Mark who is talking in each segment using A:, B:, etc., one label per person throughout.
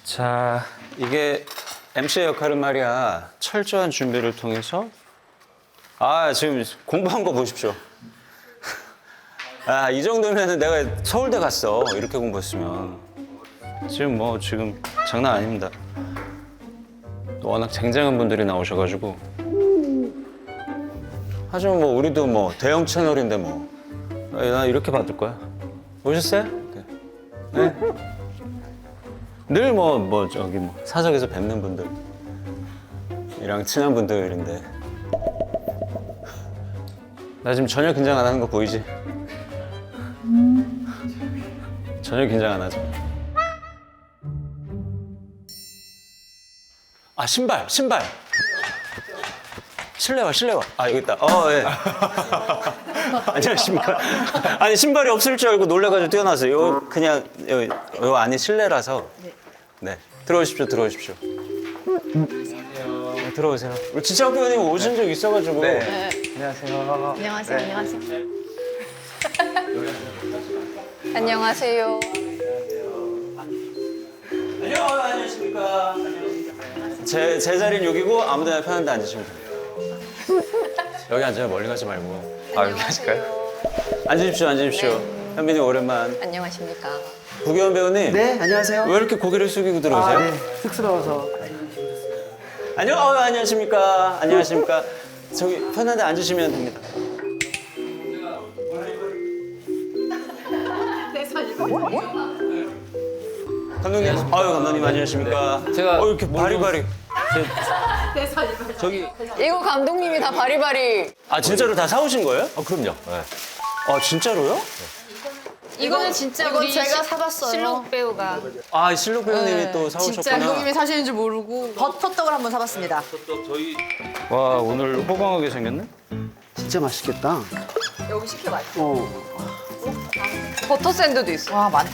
A: 자, 이게 MC의 역할은 말이야. 철저한 준비를 통해서 지금 공부한 거 보십시오. 이 정도면은 내가 서울대 갔어. 이렇게 공부했으면. 지금 장난 아닙니다. 워낙 쟁쟁한 분들이 나오셔가지고. 하지만 뭐 우리도 뭐 대형 채널인데 뭐. 나 이렇게 받을 거야. 오셨어요? 네. 늘 사석에서 뵙는 분들이랑 친한 분들인데. 나 지금 전혀 긴장 안 하는 거 보이지? 전혀 긴장 안 하죠. 신발. 실내화. 여기 있다. 예. 안녕하십니까. 아니, 신발이 없을 줄 알고 놀래가지고 뛰어났어요. 그냥, 요 안이 실내라서. 네. 들어오십시오. 네, 들어오세요. 우리 지창욱 배우님 오신 적 있어가지고.
B: 네.
C: 안녕하세요.
B: 안녕하세요.
A: 안녕하십니까. 제 자리는 여기고 아무데나 편한 데 앉으시면 됩니다. 여기 앉아요. 멀리 가지 말고.
C: 여기 하실까요?
A: 앉으십시오. 현빈이 오랜만.
B: 안녕하십니까.
A: 구기현 배우님.
D: 네, 안녕하세요.
A: 왜 이렇게 고개를 숙이고 들어오세요?
D: 네, 쑥스러워서.
A: 안녕하십니까. 저기 편한 데 앉으시면 됩니다. 감독님. 감독님 안녕하십니까.
C: 제가
A: 이렇게 바리바리.
C: 저기
B: 이거 감독님이 다 바리바리.
A: 진짜로 다 사오신 거예요?
C: 그럼요. 네.
A: 진짜로요?
B: 이거는 진짜
E: 이건
B: 우리
E: 제가 사봤어요.
B: 실록 배우가.
A: 실록 배우님이 또
B: 진짜
A: 사오셨구나.
B: 감독님이 사시는 줄 모르고.
E: 버터떡을 한번 사봤습니다.
A: 와, 오늘 호방하게 생겼네?
D: 진짜 맛있겠다.
B: 여기 시켜 맛있어.
E: 버터 샌드도 있어. 와, 많아.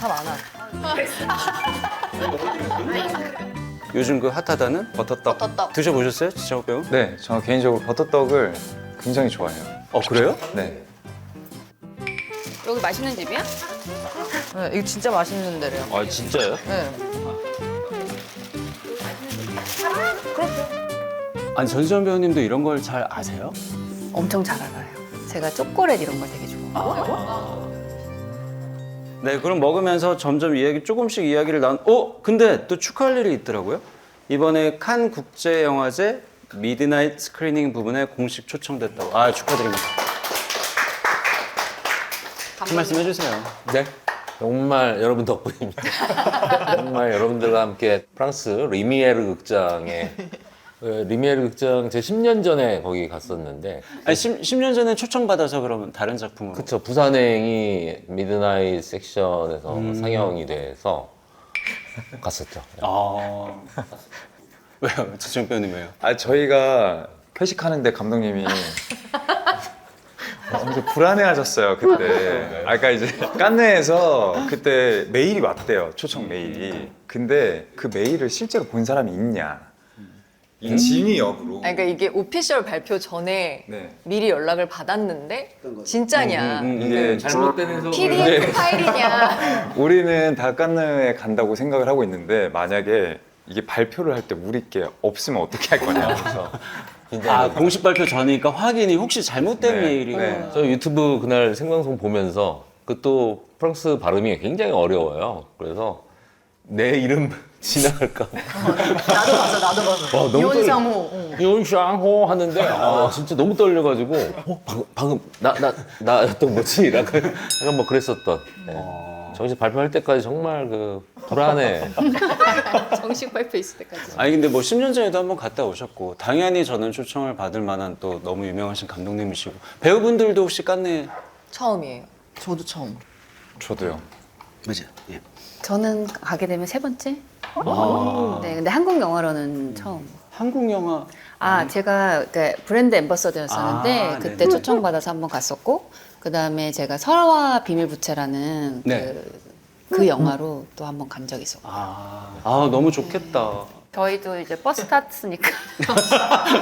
A: 요즘 그 핫하다는 버터떡.
E: 버터떡.
A: 드셔보셨어요? 지창욱 배우?
F: 네, 저 개인적으로 버터떡을 굉장히 좋아해요.
A: 그래요?
F: 네.
B: 여기 맛있는 집이야?
E: 네, 이거 진짜 맛있는 데래요.
A: 진짜요?
E: 네.
A: 아니, 전지현 배우님도 이런 걸 잘 아세요?
E: 엄청 잘 알아요. 제가 초콜릿 이런 걸 되게 좋아해요.
A: 네, 그럼 먹으면서 점점 조금씩 이야기를 근데 또 축하할 일이 있더라고요. 이번에 칸 국제영화제 미드나잇 스크리닝 부분에 공식 초청됐다고. 축하드립니다. 한 말씀 해주세요.
C: 네. 정말 여러분 덕분입니다. 정말 여러분들과 함께 프랑스 리미에르 극장에 리미에르 극장 제 10년 전에 거기 갔었는데
A: 10년 전에 초청받아서 그러면 다른 작품으로.
C: 그쵸. 부산행이 미드나잇 섹션에서 상영이 돼서 갔었죠.
A: 왜요? 지창욱 배우님 왜요?
F: 저희가 회식하는데 감독님이 엄청 불안해하셨어요 그때. 아까 이제 깐느에서 그때 메일이 왔대요. 초청 메일이. 근데 그 메일을 실제로 본 사람이 있냐? 진위 여부로.
E: 그러니까 이게 오피셜 발표 전에
F: 네.
E: 미리 연락을 받았는데 진짜냐?
F: 이게
C: 잘못된 해석을
E: PDF 파일이냐?
F: 우리는 다 깐느에 간다고 생각을 하고 있는데 만약에 이게 발표를 할 때 우리 게 없으면 어떻게 할 거냐. 그래서
A: 공식 발표 전이니까 확인이 혹시 잘못된
F: 네,
A: 메일이.
F: 네.
C: 저 유튜브 그날 생방송 보면서 그 또 프랑스 발음이 굉장히 어려워요. 그래서 내 이름 지나갈까.
E: 나도 봤어.
C: 너무
E: 이온상호.
C: 이온샹호 하는데 진짜 너무 떨려가지고 방금 나였던 거지? 약간 뭐 그랬었던. 네. 정식 발표할 때까지 정말 그 불안해.
B: 정식 발표 있을 때까지.
A: 근데 뭐 10년 전에도 한번 갔다 오셨고 당연히 저는 초청을 받을 만한 또 너무 유명하신 감독님이시고 배우분들도 혹시 깐네.
E: 처음이에요. 저도 처음.
F: 저도요.
A: 맞아. 예.
G: 저는 가게 되면 세 번째? 네, 근데 한국 영화로는 처음.
A: 한국 영화.
G: 제가 브랜드 앰버서더였었는데 그때
A: 네네.
G: 초청받아서 한번 갔었고 그 다음에 제가 설화 비밀부채라는
A: 네.
G: 그 영화로 또 한번 간 적이 있었고.
A: 너무 좋겠다.
G: 저희도 이제 버스 탔으니까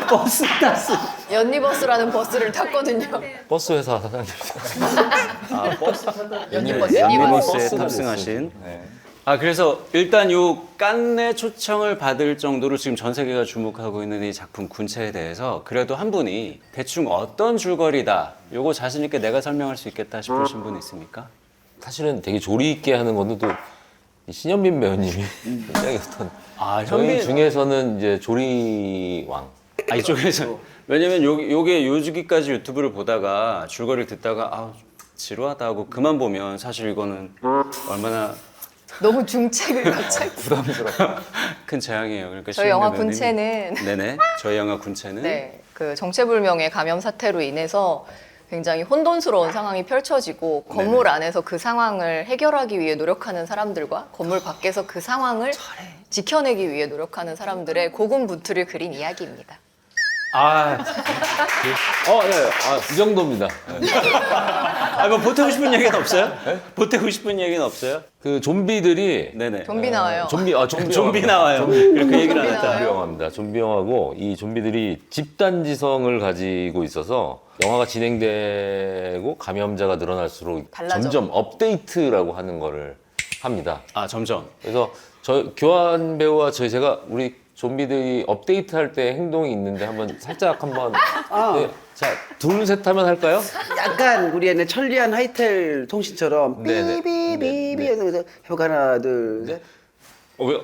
D: 버스 탔어.
B: 연니버스라는 버스를 탔거든요.
C: 버스 회사 사장님.
B: 연니버스.
A: 연니버스에
C: 버스가
A: 탑승하신.
F: 네.
A: 아 그래서 일단 요 깐네 초청을 받을 정도로 지금 전 세계가 주목하고 있는 이 작품 군체에 대해서 그래도 한 분이 대충 어떤 줄거리다 요거 자신 있게 내가 설명할 수 있겠다 싶으신 분 있습니까?
C: 사실은 되게 조리 있게 하는 거는 또 이 신현빈 배우님이 굉장히 어떤
A: 아
C: 저희 중에서는 이제 조리 왕.
A: 아 이쪽에서 왜냐면 요게 요주기까지 유튜브를 보다가 줄거리를 듣다가 아 지루하다 하고 그만 보면 사실 이거는 얼마나
B: 너무 중책을 갑자기.
A: 큰 재앙이에요. 그러니까
B: 저희 영화
A: 신현빈 배우님.
B: 군체는
A: 네네 저희 영화 군체는
B: 네, 그 정체불명의 감염 사태로 인해서 굉장히 혼돈스러운 상황이 펼쳐지고 건물 안에서 그 상황을 해결하기 위해 노력하는 사람들과 건물 밖에서 그 상황을 지켜내기 위해 노력하는 사람들의 고군분투를 그린 이야기입니다.
C: 네. 이 정도입니다.
A: 뭐 보태고 싶은 얘기는 없어요? 보태고 싶은 얘기는 없어요?
C: 그 좀비들이
A: 네네
B: 좀비 나와요.
A: 좀비 나와요. 그 얘기를 안
B: 좀비
A: 했다.
C: 좀비 영화입니다. 좀비 영화고 이 좀비들이 집단지성을 가지고 있어서 영화가 진행되고 감염자가 늘어날수록
B: 달라져.
C: 점점 업데이트라고 하는 거를 합니다.
A: 아 점점.
C: 그래서 저 교환 배우와 제가 우리 좀비들이 업데이트할 때 행동이 있는데 한번 살짝 한번 네, 자, 둘 셋 하면 할까요?
D: 약간 우리 애네 천리안 하이텔 통신처럼
C: 네네.
D: 삐삐삐삐 해서 해볼까 하나 둘 셋.
C: 왜?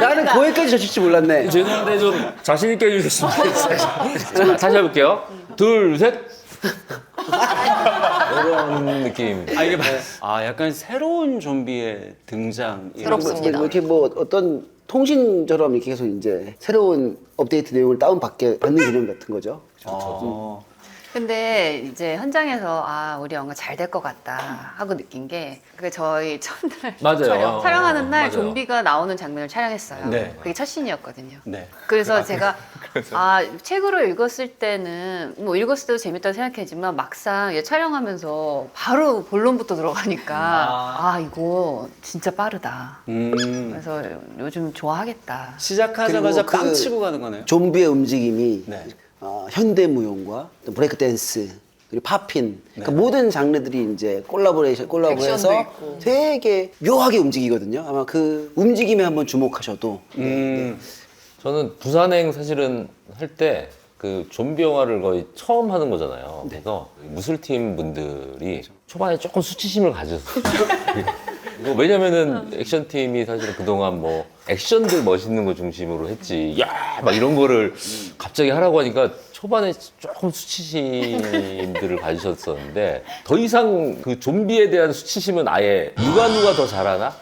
D: 나는 거기까지 젖힐 줄 몰랐네.
C: 죄송한데 좀 자신 있게 해주셨으면 좋겠어요. 자, 다시 해볼게요. 둘 셋. 이런 느낌입니다.
A: 아 이게 약간 새로운 좀비의 등장.
B: 새롭습니다.
D: 이렇게 뭐 어떤 통신처럼 이렇게 계속 이제 새로운 업데이트 내용을 받는 개념 같은 거죠.
G: 근데 이제 현장에서 아 우리 영화 잘 될 것 같다 하고 느낀 게 그 저희 첫날
C: 맞아요.
G: 촬영하는 날
C: 맞아요.
G: 좀비가 나오는 장면을 촬영했어요.
A: 네.
G: 그게 첫 씬이었거든요.
A: 네.
G: 그래서 제가 책으로 읽었을 때는 뭐 읽었을 때도 재밌다고 생각했지만 막상 얘 촬영하면서 바로 본론부터 들어가니까 이거 진짜 빠르다. 그래서 요즘 좋아하겠다.
A: 시작하자마자
D: 그리고
A: 빵 치고 가는 거네요.
D: 좀비의 움직임이
A: 네.
D: 현대무용과 또 브레이크 댄스 그리고 팝핀 그러니까
A: 네.
D: 모든 장르들이 이제 콜라보해서
B: 액션도 있고.
D: 되게 묘하게 움직이거든요. 아마 그 움직임에 한번 주목하셔도
C: 저는 부산행 사실은 할 때 그 좀비 영화를 거의 처음 하는 거잖아요. 그래서 무술팀 분들이 초반에 조금 수치심을 가졌어요. 왜냐면은 액션팀이 사실은 그동안 뭐 액션들 멋있는 거 중심으로 했지. 야, 막 이런 거를 갑자기 하라고 하니까 초반에 조금 수치심들을 가지셨었는데 더 이상 그 좀비에 대한 수치심은 아예 누가 더 잘하나?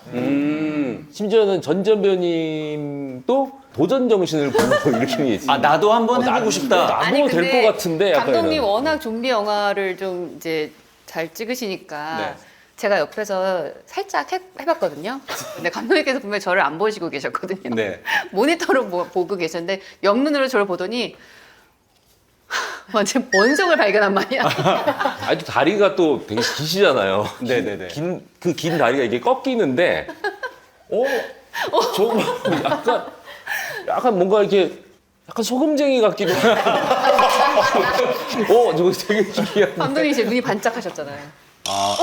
C: 심지어는 전지현 배우님도 도전 정신을 불러일으키는 게
A: 아 나도 한번 해보고 싶다.
C: 나도 될 것 같은데 약간
G: 감독님
C: 이런.
G: 워낙 좀비 영화를 좀 이제 잘 찍으시니까
A: 네.
G: 제가 옆에서 살짝 해봤거든요. 근데 감독님께서 분명히 저를 안 보시고 계셨거든요.
A: 네.
G: 모니터로 보고 계셨는데 옆눈으로 저를 보더니 완전 원성을 발견한 말이야.
C: 아니 또 다리가 또 되게 기시잖아요.
A: 네네네.
C: 긴 다리가 이게 꺾이는데, 저거 약간 뭔가 이렇게 약간 소금쟁이 같기도 하고. 저거 되게 신기한.
G: 감독님이 제 눈이 반짝하셨잖아요.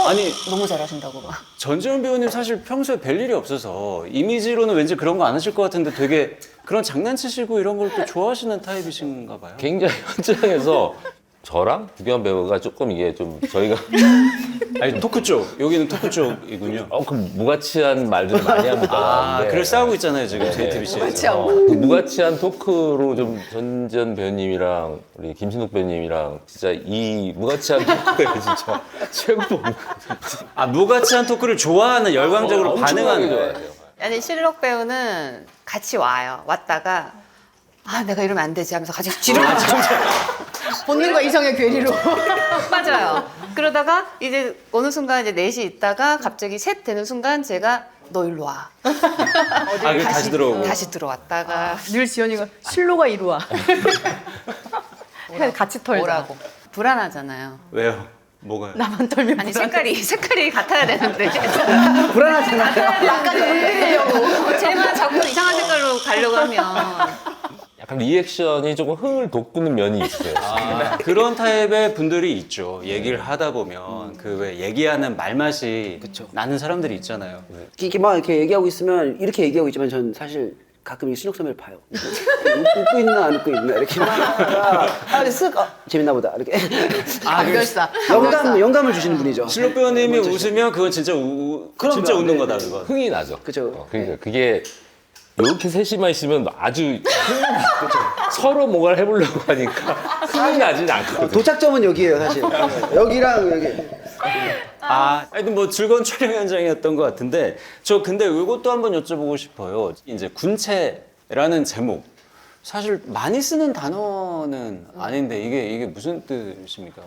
A: 아니
G: 너무 잘하신다고 막.
A: 전지현 배우님 사실 평소에 별 일이 없어서 이미지로는 왠지 그런 거 안 하실 것 같은데 되게 그런 장난치시고 이런 걸 또 좋아하시는 타입이신가 봐요.
C: 굉장히 현장에서 저랑 구경 배우가 조금 이게 좀 저희가
A: 아니 토크 쪽 여기는 토크 쪽이군요.
C: 그 무가치한 말들을 많이 합니다. 근데
A: 그걸 싸우고 있잖아요 지금
C: 네.
A: JTBC에서.
C: 그 무가치한 토크로 좀 전지현 배우님이랑 우리 김신욱 배우님이랑 진짜 이 무가치한 토크에 진짜 최고로
A: 무가치한 토크를 좋아하는 열광적으로 반응하는
C: 좋아해요.
A: 거예요.
G: 아니 실록 배우는 같이 와요. 왔다가 내가 이러면 안 되지 하면서 같이 뒤로
B: 본인과 이성의 괴리로.
G: 맞아요. 그러다가 이제 어느 순간 이제 넷이 있다가 갑자기 셋 되는 순간 제가 너 일로 와.
A: 그럼 다시 들어오고.
G: 다시 들어왔다가
B: 늘 지연이가 실로가 이루와. 같이 털자.
G: 뭐라고 불안하잖아요.
A: 왜요? 뭐가요?
E: 나만 떨면
G: 아니 색깔이 같아야 되는데
D: 불안하잖아요.
E: 약간 건드리려고.
G: 제가 자꾸 이상한 색깔로 가려고 하면
C: 약간 리액션이 조금 흥을 돋구는 면이 있어요.
A: 아, 그런 타입의 분들이 있죠. 얘기를 하다 보면 그 왜 얘기하는 말맛이 나는 사람들이 있잖아요.
D: 이렇게 막 이렇게 얘기하고 있으면 이렇게 얘기하고 있지만 전 사실 가끔 이 신혁 선배를 봐요. 웃고 있나 안 웃고 있나 이렇게 재밌나 보다 이렇게
B: 감별사.
D: 영감을 주시는 분이죠.
A: 실록 배우님이 웃으면 그건 진짜 진짜 웃는 거다 그거.
C: 흥이 나죠.
D: 그죠.
C: 그러니까 그게 이렇게 셋이만 있으면 아주 서로 뭔가를 해보려고 하니까 흥이 나진 않거든요.
D: 도착점은 여기예요 사실. 여기랑 여기.
A: 하여튼 뭐 즐거운 촬영 현장이었던 것 같은데 저 근데 이것도 한번 여쭤보고 싶어요. 이제 군체라는 제목 사실 많이 쓰는 단어는 아닌데 이게 무슨 뜻입니까?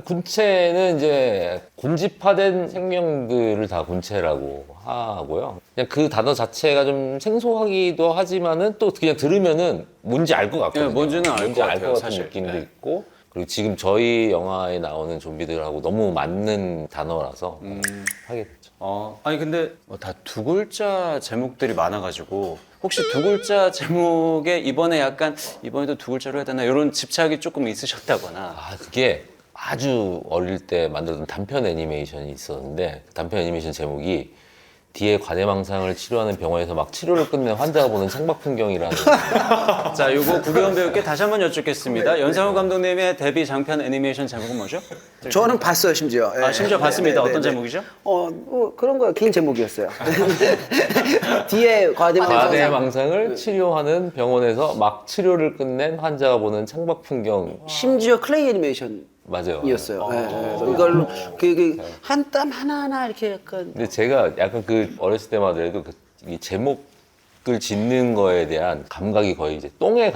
C: 군체는 이제 군집화된 생명들을 다 군체라고 하고요. 그냥 그 단어 자체가 좀 생소하기도 하지만은 또 그냥 들으면은 뭔지 알 것 같거든요.
A: 네, 뭔지는 알 것 같아요,
C: 같은
A: 사실.
C: 느낌도
A: 네.
C: 있고 그리고 지금 저희 영화에 나오는 좀비들하고 너무 맞는 단어라서 하게 됐죠.
A: 아니 근데 다 두 글자 제목들이 많아가지고 혹시 두 글자 제목에 이번에도 두 글자로 해야 되나 이런 집착이 조금 있으셨다거나.
C: 아 그게 아주 어릴 때 만들었던 단편 애니메이션이 있었는데 그 단편 애니메이션 제목이 뒤에 관해망상을 치료하는 병원에서 막 치료를 끝낸 환자가 보는 창밖 풍경이라는
A: 자, 요거 구경 배우께 다시 한번 여쭙겠습니다. 연상호 감독님의 데뷔 장편 애니메이션 제목은 뭐죠?
D: 저는 봤어요 심지어. 예.
A: 심지어 봤습니다.
D: 네,
A: 어떤
D: 네.
A: 제목이죠?
D: 뭐 그런 거야 개인 제목이었어요. 뒤에 과대망상.
C: 관해망상을 치료하는 병원에서 막 치료를 끝낸 환자가 보는 창밖 풍경
D: 심지어 클레이 애니메이션.
C: 맞아요.
D: 이었어요. 예, 그래서 이걸로 한 땀 하나하나 이렇게 약간
C: 근데 제가 약간 그 어렸을 때만 해도 이 제목을 짓는 거에 대한 감각이 거의 이제 똥에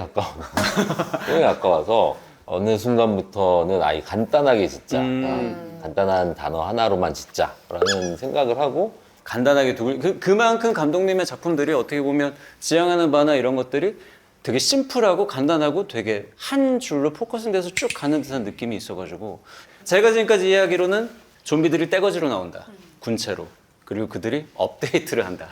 C: 가까워서 어느 순간부터는 아예 간단하게 짓자. 간단한 단어 하나로만 짓자라는 생각을 하고
A: 간단하게 그만큼 감독님의 작품들이 어떻게 보면 지향하는 바나 이런 것들이 되게 심플하고 간단하고 되게 한 줄로 포커싱 돼서 쭉 가는 듯한 느낌이 있어가지고 제가 지금까지 이야기로는 좀비들이 떼거지로 나온다. 군체로. 그리고 그들이 업데이트를 한다.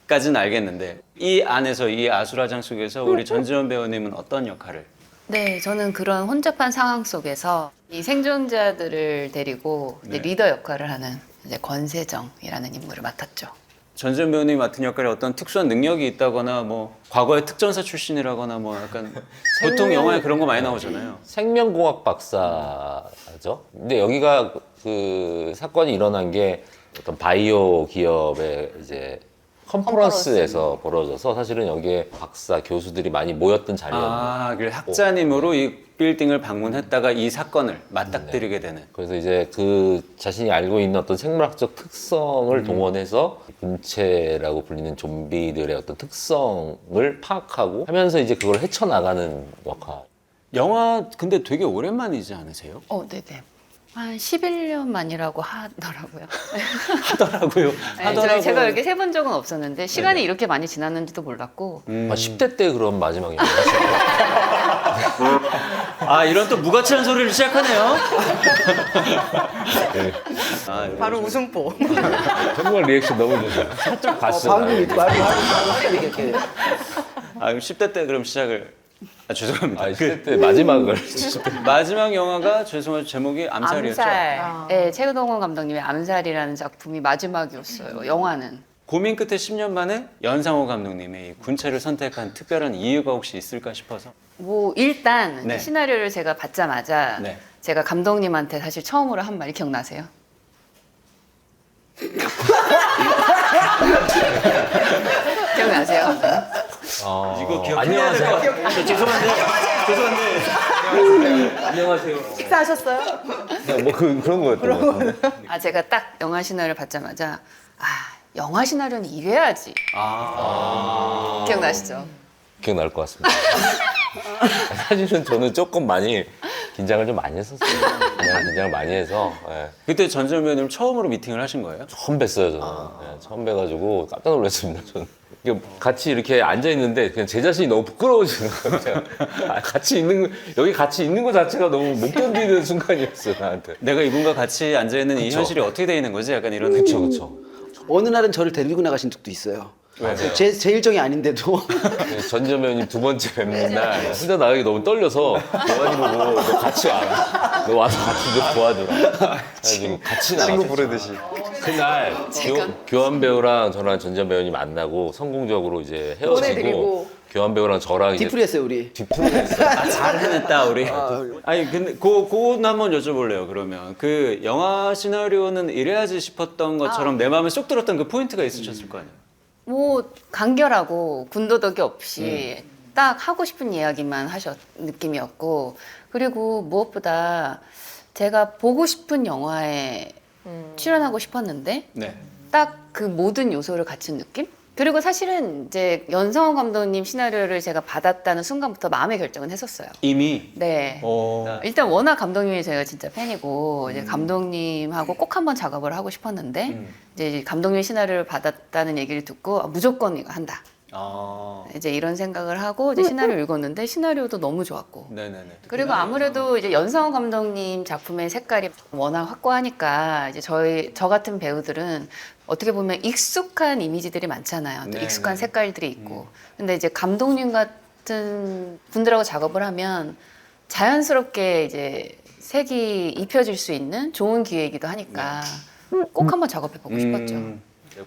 A: 까지는 알겠는데 이 안에서 이 아수라장 속에서 우리 전지현 배우님은 어떤 역할을?
G: 네, 저는 그런 혼잡한 상황 속에서 이 생존자들을 데리고 이제 리더 역할을 하는 이제 권세정이라는 인물을 맡았죠.
A: 전지현 배우님이 맡은 역할에 어떤 특수한 능력이 있다거나 뭐 과거에 특전사 출신이라거나 뭐 약간 보통 영화에 그런 거 많이 나오잖아요.
C: 생명공학 박사죠. 근데 여기가 그 사건이 일어난 게 어떤 바이오 기업의 이제 컨퍼런스에서 벌어져서 사실은 여기에 박사 교수들이 많이 모였던 자리였는데
A: 그래 학자님으로 이 빌딩을 방문했다가 이 사건을 맞닥뜨리게 되는.
C: 그래서 이제 그 자신이 알고 있는 어떤 생물학적 특성을 동원해서 군체라고 불리는 좀비들의 어떤 특성을 파악하고 하면서 이제 그걸 헤쳐나가는 역할.
A: 영화 근데 되게 오랜만이지 않으세요?
G: 네네. 한 11년 만이라고 하더라고요.
A: 하더라고요.
G: 네, 제가 이렇게 세본 적은 없었는데 시간이 이렇게 많이 지났는지도 몰랐고
C: 10대 때 그런 마지막에
A: 이런 또 무가치한 소리를 시작하네요.
B: 바로 웃음보.
C: 정말 리액션 너무 좋아요. 살짝 봤어요.
D: 방금 말이 이렇게
A: 그럼 10대 때 그럼 시작을 죄송합니다.
C: 10대 때 마지막을
A: 마지막 영화가 죄송한 제목이 암살이었죠.
G: 네, 최동원 감독님의 암살이라는 작품이 마지막이었어요. 영화는.
A: 고민 끝에 10년 만에 연상호 감독님의 이 군체를 선택한 특별한 이유가 혹시 있을까 싶어서.
G: 뭐 일단
A: 네.
G: 시나리오를 제가 받자마자
A: 네.
G: 제가 감독님한테 사실 처음으로 한 말이 기억나세요? 기억나세요?
A: 이거 기억해야
C: 안녕하세요.
A: 될것 같아요. 죄송한데.
C: 안녕하세요.
B: 식사하셨어요?
C: 뭐 그런 거였던 것 같은데.
G: 제가 딱 영화 시나리오를 받자마자 영화 시나리오는 이래야지. 기억나시죠?
C: 기억날 것 같습니다. 사실은 저는 조금 많이 긴장을 좀 많이 했었어요. 긴장을 많이 해서 예.
A: 그때 전지현 배우님 처음으로 미팅을 하신 거예요?
C: 처음 뵀어요 저는. 예, 처음 뵈가지고 깜짝 놀랐습니다 저는. 이게 같이 이렇게 앉아 있는데 그냥 제 자신이 너무 부끄러워지는 거예요. 제가. 같이 있는 여기 같이 있는 거 자체가 너무 못 견디는 순간이었어요 나한테.
A: 내가 이분과 같이 앉아 있는 이
C: 그쵸.
A: 현실이 어떻게 돼 있는 거지? 약간 이런
C: 그렇죠
A: 느낌.
C: 그렇죠.
D: 어느 날은 저를 데리고 나가신 적도 있어요.
A: 왜요?
D: 제 일정이 아닌데도
C: 전지현 배우님 두 번째 뵙는 날 혼자 나가기 너무 떨려서 여한이 보고 너 같이 와라. 너 와서 같이 좀 도와줘라. 그래가지고 같이 나갔어요.
F: 친구 부르듯이.
C: 그날 교환 배우랑 저랑 전지현 배우님 만나고 성공적으로 이제 헤어지고
B: 보내드리고.
C: 교환 배우랑 저랑 이제
D: 디프리했어요 우리.
C: 뒤풀이 했어요.
A: 아, 잘 해냈다 우리. 아니 근데 그건 한번 여쭤볼래요. 그러면 그 영화 시나리오는 이래야지 싶었던 것처럼 내 마음에 쏙 들었던 그 포인트가 있으셨을 거 아니에요.
G: 뭐 간결하고 군더더기 없이 딱 하고 싶은 이야기만 하셨 느낌이었고 그리고 무엇보다 제가 보고 싶은 영화에 출연하고 싶었는데
A: 네.
G: 딱 그 모든 요소를 갖춘 느낌? 그리고 사실은 이제 연성호 감독님 시나리오를 제가 받았다는 순간부터 마음의 결정은 했었어요.
A: 이미.
G: 네. 일단 워낙 감독님이 제가 진짜 팬이고 이제 감독님하고 꼭 한번 작업을 하고 싶었는데 이제 감독님 시나리오를 받았다는 얘기를 듣고 아, 무조건 이거 한다.
A: 아.
G: 이제 이런 생각을 하고 이제 시나리오 읽었는데 시나리오도 너무 좋았고
A: 네네네.
G: 그리고 아무래도 이제 연성호 감독님 작품의 색깔이 워낙 확고하니까 이제 저 같은 배우들은 어떻게 보면 익숙한 이미지들이 많잖아요. 또
A: 네,
G: 익숙한
A: 네.
G: 색깔들이 있고. 근데 이제 감독님 같은 분들하고 작업을 하면 자연스럽게 이제 색이 입혀질 수 있는 좋은 기회이기도 하니까 꼭 한번 작업해보고 싶었죠.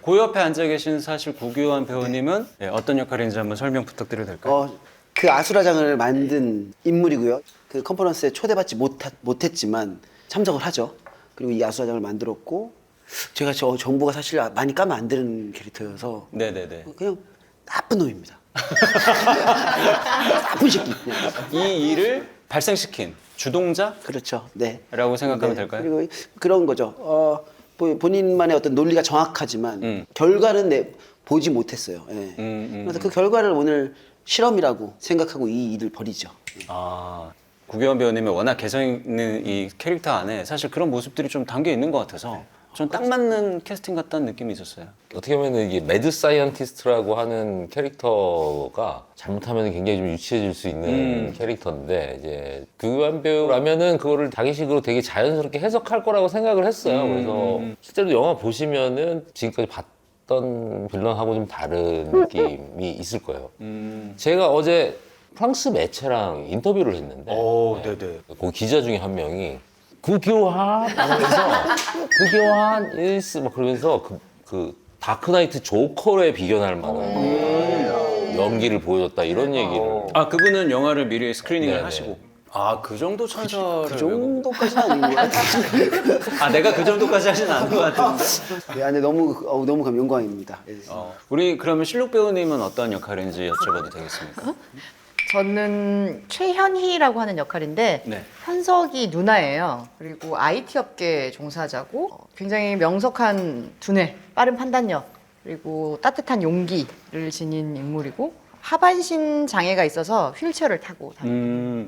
A: 그 옆에 앉아 계신 사실 구규환 배우님은 네, 어떤 역할인지 한번 설명 부탁드려도 될까요?
D: 그 아수라장을 만든 인물이고요. 그 컨퍼런스에 초대받지 못했지만 참석을 하죠. 그리고 이 아수라장을 만들었고 제가 저 정보가 사실 많이 까면 안 되는 캐릭터여서
A: 네네네.
D: 그냥 나쁜 놈입니다. 나쁜 새끼. 그냥.
A: 이 일을 발생시킨 주동자라고
D: 그렇죠. 네.
A: 생각하면
D: 네.
A: 될까요?
D: 그리고 그런 거죠. 본인만의 어떤 논리가 정확하지만 결과는 보지 못했어요. 예. 그래서 그 결과를 오늘 실험이라고 생각하고 이 일을 벌이죠.
A: 아, 구규환 배우님이 워낙 개성 있는 이 캐릭터 안에 사실 그런 모습들이 좀 담겨 있는 것 같아서 전 딱 맞는 캐스팅 같다는 느낌이 있었어요.
C: 어떻게 보면 이게 매드 사이언티스트라고 하는 캐릭터가 잘못하면 굉장히 좀 유치해질 수 있는 캐릭터인데 이제 규환 배우라면은 그거를 자기식으로 되게 자연스럽게 해석할 거라고 생각을 했어요. 그래서 실제로 영화 보시면은 지금까지 봤던 빌런하고 좀 다른 느낌이 있을 거예요. 제가 어제 프랑스 매체랑 인터뷰를 했는데
A: 네네.
C: 그 기자 중에 한 명이 구교환 하면서 구교환 일스 막 그러면서 그 다크나이트 조커에 비견할 만한 연기를 보여줬다 이런 얘기를.
A: 아, 그분은 영화를 미리 스크리닝을
C: 네네.
A: 하시고. 아, 그 정도 찬사를.
D: 그 정도까지는 아닌 것 같아요.
A: 아, 내가 그 정도까지 하진 않은 것 같은데.
D: 네, 근데 너무 영광입니다. 예.
A: 우리 그러면 실록 배우님은 어떤 역할인지 여쭤봐도 되겠습니까?
E: 저는 최현희라고 하는 역할인데
A: 네.
E: 현석이 누나예요. 그리고 IT 업계 종사자고 굉장히 명석한 두뇌, 빠른 판단력, 그리고 따뜻한 용기를 지닌 인물이고 하반신 장애가 있어서 휠체어를 타고 다녀요.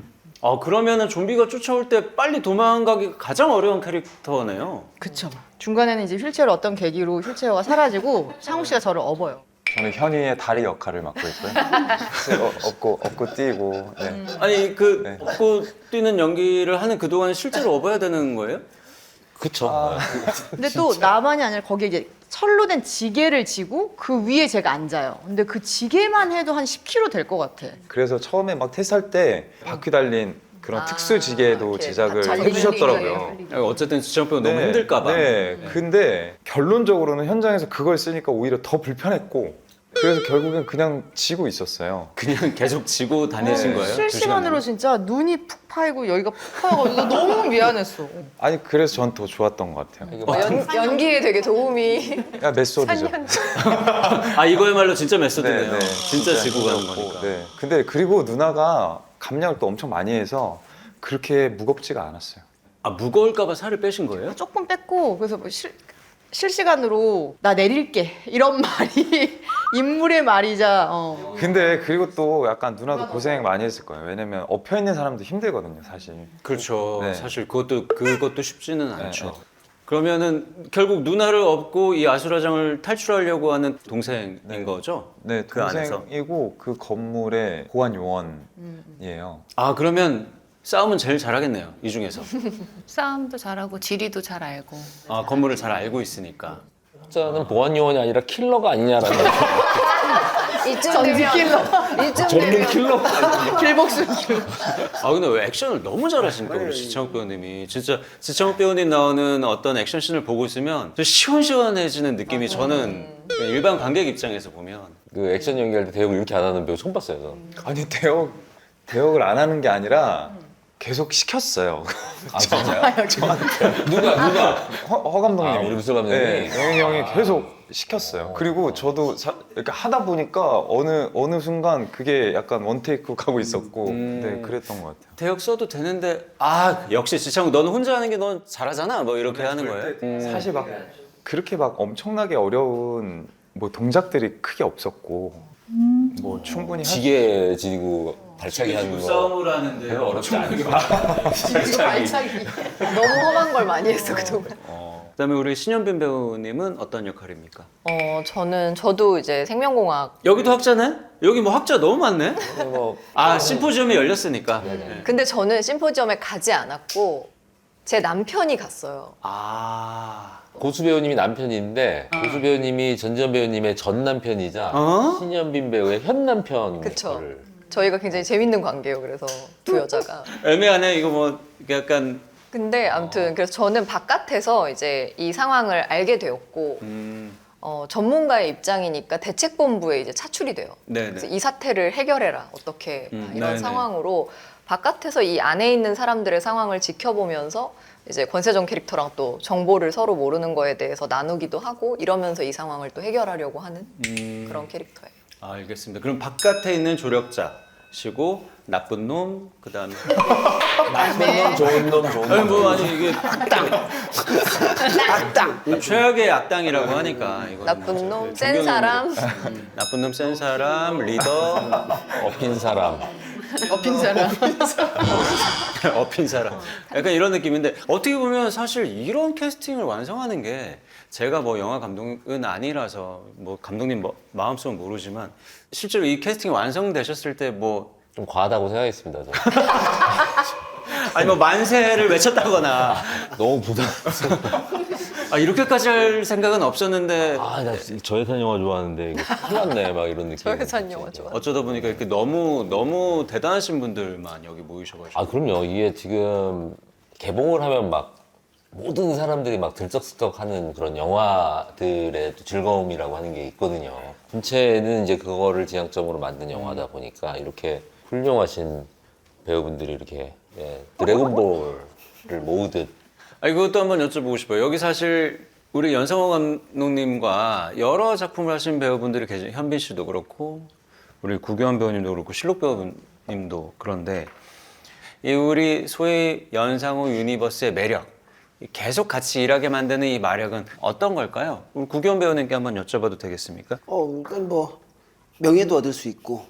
A: 그러면은 좀비가 쫓아올 때 빨리 도망가기 가장 어려운 캐릭터네요.
E: 그쵸. 중간에는 이제 휠체어를 어떤 계기로 휠체어가 사라지고 창욱 씨가 저를 업어요.
F: 저는 현이의 다리 역할을 맡고 있고요. 업고 뛰고. 네.
A: 아니 그 업고 뛰는 연기를 하는 그 동안 실제로 업어야 되는 거예요?
C: 그쵸.
E: 근데 또 나만이 아니라 거기에 이제 철로 된 지게를 지고 그 위에 제가 앉아요. 근데 그 지게만 해도 한 10kg 될 것 같아.
F: 그래서 처음에 막 테스트할 때 바퀴 달린 그런 특수 지게도
B: 이렇게
F: 제작을
B: 잘
F: 해주셨더라고요.
A: 어쨌든 지점표 너무
F: 네,
A: 힘들까 봐.
F: 네. 근데 결론적으로는 현장에서 그걸 쓰니까 오히려 더 불편했고 그래서 결국엔 그냥 지고 있었어요.
A: 그냥 계속 지고 다니신
F: 네.
A: 거예요?
E: 실시간으로 진짜 눈이 푹 파이고 여기가 푹 파여가지고 너무 미안했어.
F: 아니 그래서 전 더 좋았던 것 같아요.
C: 이게 막
B: 연기에 되게 도움이.
F: 야 메소드죠.
A: 아, 이거야말로 진짜 메소드네요.
F: 네, 네.
A: 진짜 지고 가는
F: 그렇고,
A: 거니까.
F: 네. 근데 그리고 누나가 감량을 또 엄청 많이 해서 그렇게 무겁지가 않았어요.
A: 아, 무거울까 봐 살을 빼신 거예요?
E: 조금 뺐고 그래서 뭐 실시간으로 나 내릴게 이런 말이 인물의 말이자
F: 근데 그리고 또 약간 누나도 고생 많이 했을 거예요. 왜냐면 엎혀 있는 사람도 힘들거든요, 사실.
A: 그렇죠.
F: 네.
A: 사실 그것도 쉽지는 않죠. 그러면은 결국 누나를 업고 이 아수라장을 탈출하려고 하는 동생인 거죠?
F: 네,
A: 그 안에서.
F: 동생이고 그 건물의 보안 요원이에요.
A: 아 그러면 싸움은 제일 잘하겠네요. 이 중에서.
G: 싸움도 잘하고 지리도 잘 알고.
A: 아 건물을 잘 알고 있으니까.
C: 저는 보안 요원이 아니라 킬러가 아니냐라는
B: 이쯤
E: 전지
B: 되면
E: 킬러.
B: 이쯤
C: 전문
B: 되면
C: 킬러.
E: 길복수 킬러.
A: 아 근데 왜 액션을 너무 잘하시니까 우리 지창욱 배우님이 진짜 지창욱 배우님 나오는 어떤 액션씬을 보고 있으면 좀 시원시원해지는 느낌이 저는 일반 관객 입장에서 보면
C: 그 액션 연기할 때 대역을 이렇게 안 하는 배우 처음 봤어요. 저는.
F: 아니, 대역을 안 하는 게 아니라 계속 시켰어요.
C: 아 진짜요? 누가?
F: 허 감독님이.
C: 아, 우리 무술 감독님이?
F: 네, 영희 형이 계속 시켰어요. 그리고 저도 이렇게 하다 보니까 어느 순간 그게 약간 원테이크 가고 있었고, 네, 그랬던 것 같아요.
A: 대역 써도 되는데 아 역시 지창욱 너는 혼자 하는 게 넌 잘하잖아 뭐 이렇게 하는 거예요.
F: 사실 막 그렇게 막 엄청나게 어려운 뭐 동작들이 크게 없었고, 뭐 충분히
C: 지게 지고 발차기 하는 거
A: 싸움을 하는데
C: 별로 어렵지 않죠.
E: 발차기.
B: 너무 험한 걸 많이 했어 그동안.
A: 그다음에 우리 신현빈 배우님은 어떤 역할입니까?
B: 저도 이제 생명공학.
A: 여기도 학자네? 여기 뭐 학자 너무 많네?
C: 뭐
A: 아 심포지엄이 열렸으니까. 네.
B: 근데 저는 심포지엄에 가지 않았고 제 남편이 갔어요.
A: 아
C: 고수 배우님이 남편인데 고수 배우님이 전지현 배우님의 전 남편이자
A: 어?
C: 신현빈 배우의 현 남편
B: 그쵸.
C: 역할을.
B: 저희가 굉장히 재밌는 관계예요. 그래서 두 여자가.
A: 애매하네 이거 뭐 약간
B: 근데 아무튼 그래서 저는 바깥에서 이제 이 상황을 알게 되었고 전문가의 입장이니까 대책본부에 이제 차출이 돼요.
A: 네네.
B: 그래서 이 사태를 해결해라 어떻게 이런
A: 네네.
B: 상황으로 바깥에서 이 안에 있는 사람들의 상황을 지켜보면서 이제 권세정 캐릭터랑 또 정보를 서로 모르는 거에 대해서 나누기도 하고 이러면서 이 상황을 또 해결하려고 하는 그런 캐릭터예요.
A: 아, 알겠습니다. 그럼 바깥에 있는 조력자시고 나쁜 놈 그다음에
C: 나쁜 놈, 좋은 놈, 좋은
A: 아니
C: 놈.
A: 뭐 아니 이게
D: 악당.
A: 최악의 악당이라고 하니까 이거
B: 나쁜 놈, 센 사람.
A: 나쁜 놈, 센 사람, 리더,
C: 업힌 사람.
E: 업힌 사람.
A: 업힌 사람. 약간 이런 느낌인데 어떻게 보면 사실 이런 캐스팅을 완성하는 게 제가 뭐 영화 감독은 아니라서 뭐 감독님 마음속은 모르지만 실제로 이 캐스팅이 완성되셨을 때 뭐
C: 좀 과하다고 생각했습니다. 저는.
A: 아니 뭐 만세를 외쳤다거나
C: 너무 부담스러워.
A: 아 이렇게까지 할 생각은 없었는데
C: 아, 나 저예산 영화 좋아하는데 이거 큰일 났네 막 이런 느낌.
B: 저예산 영화 좋아.
A: 어쩌다 보니까 이렇게 너무 대단하신 분들만 여기 모이셔가지고
C: 아 그럼요. 이게 지금 개봉을 하면 막 모든 사람들이 막 들썩들썩하는 그런 영화들의 또 즐거움이라고 하는 게 있거든요. 전체는 이제 그거를 지향점으로 만든 영화다 보니까 이렇게 훌륭하신 배우분들이 이렇게 드래곤볼을 모으듯.
A: 아니 그것도 한번 여쭤보고 싶어요. 여기 사실 우리 연상호 감독님과 여러 작품을 하신 배우분들이 계신 현빈 씨도 그렇고 우리 구교환 배우님도 그렇고 실록 배우님도 그런데 이 우리 소위 연상호 유니버스의 매력 계속 같이 일하게 만드는 이 마력은 어떤 걸까요? 우리 구교환 배우님께 한번 여쭤봐도 되겠습니까?
D: 그러니까 뭐 명예도 얻을 수 있고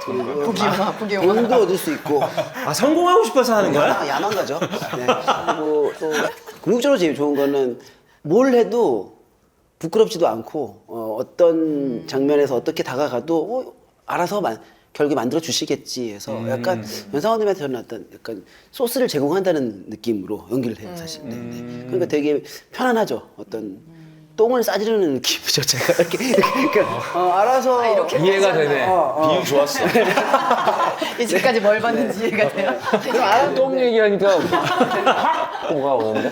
E: 부기영화.
D: 돈도 얻을 수 있고
A: 아 성공하고 싶어서 하는 거야?
D: 야만 가죠. 네. 그리고 또 궁극적으로 제일 좋은 거는 뭘 해도 부끄럽지도 않고 어떤 장면에서 어떻게 다가가도 알아서 결국에 만들어 주시겠지 해서 약간 연상호님한테 저는 어떤 약간 소스를 제공한다는 느낌으로 연기를 해요 사실. 네. 그러니까 되게 편안하죠. 어떤 똥을 싸지르는 느낌이죠. 제가 이렇게 알아서
C: 이해가 되네. 비유 좋았어.
E: 이제까지 뭘 봤는지 이해가 돼요.
C: 똥 얘기하니까 뭐가 오는데?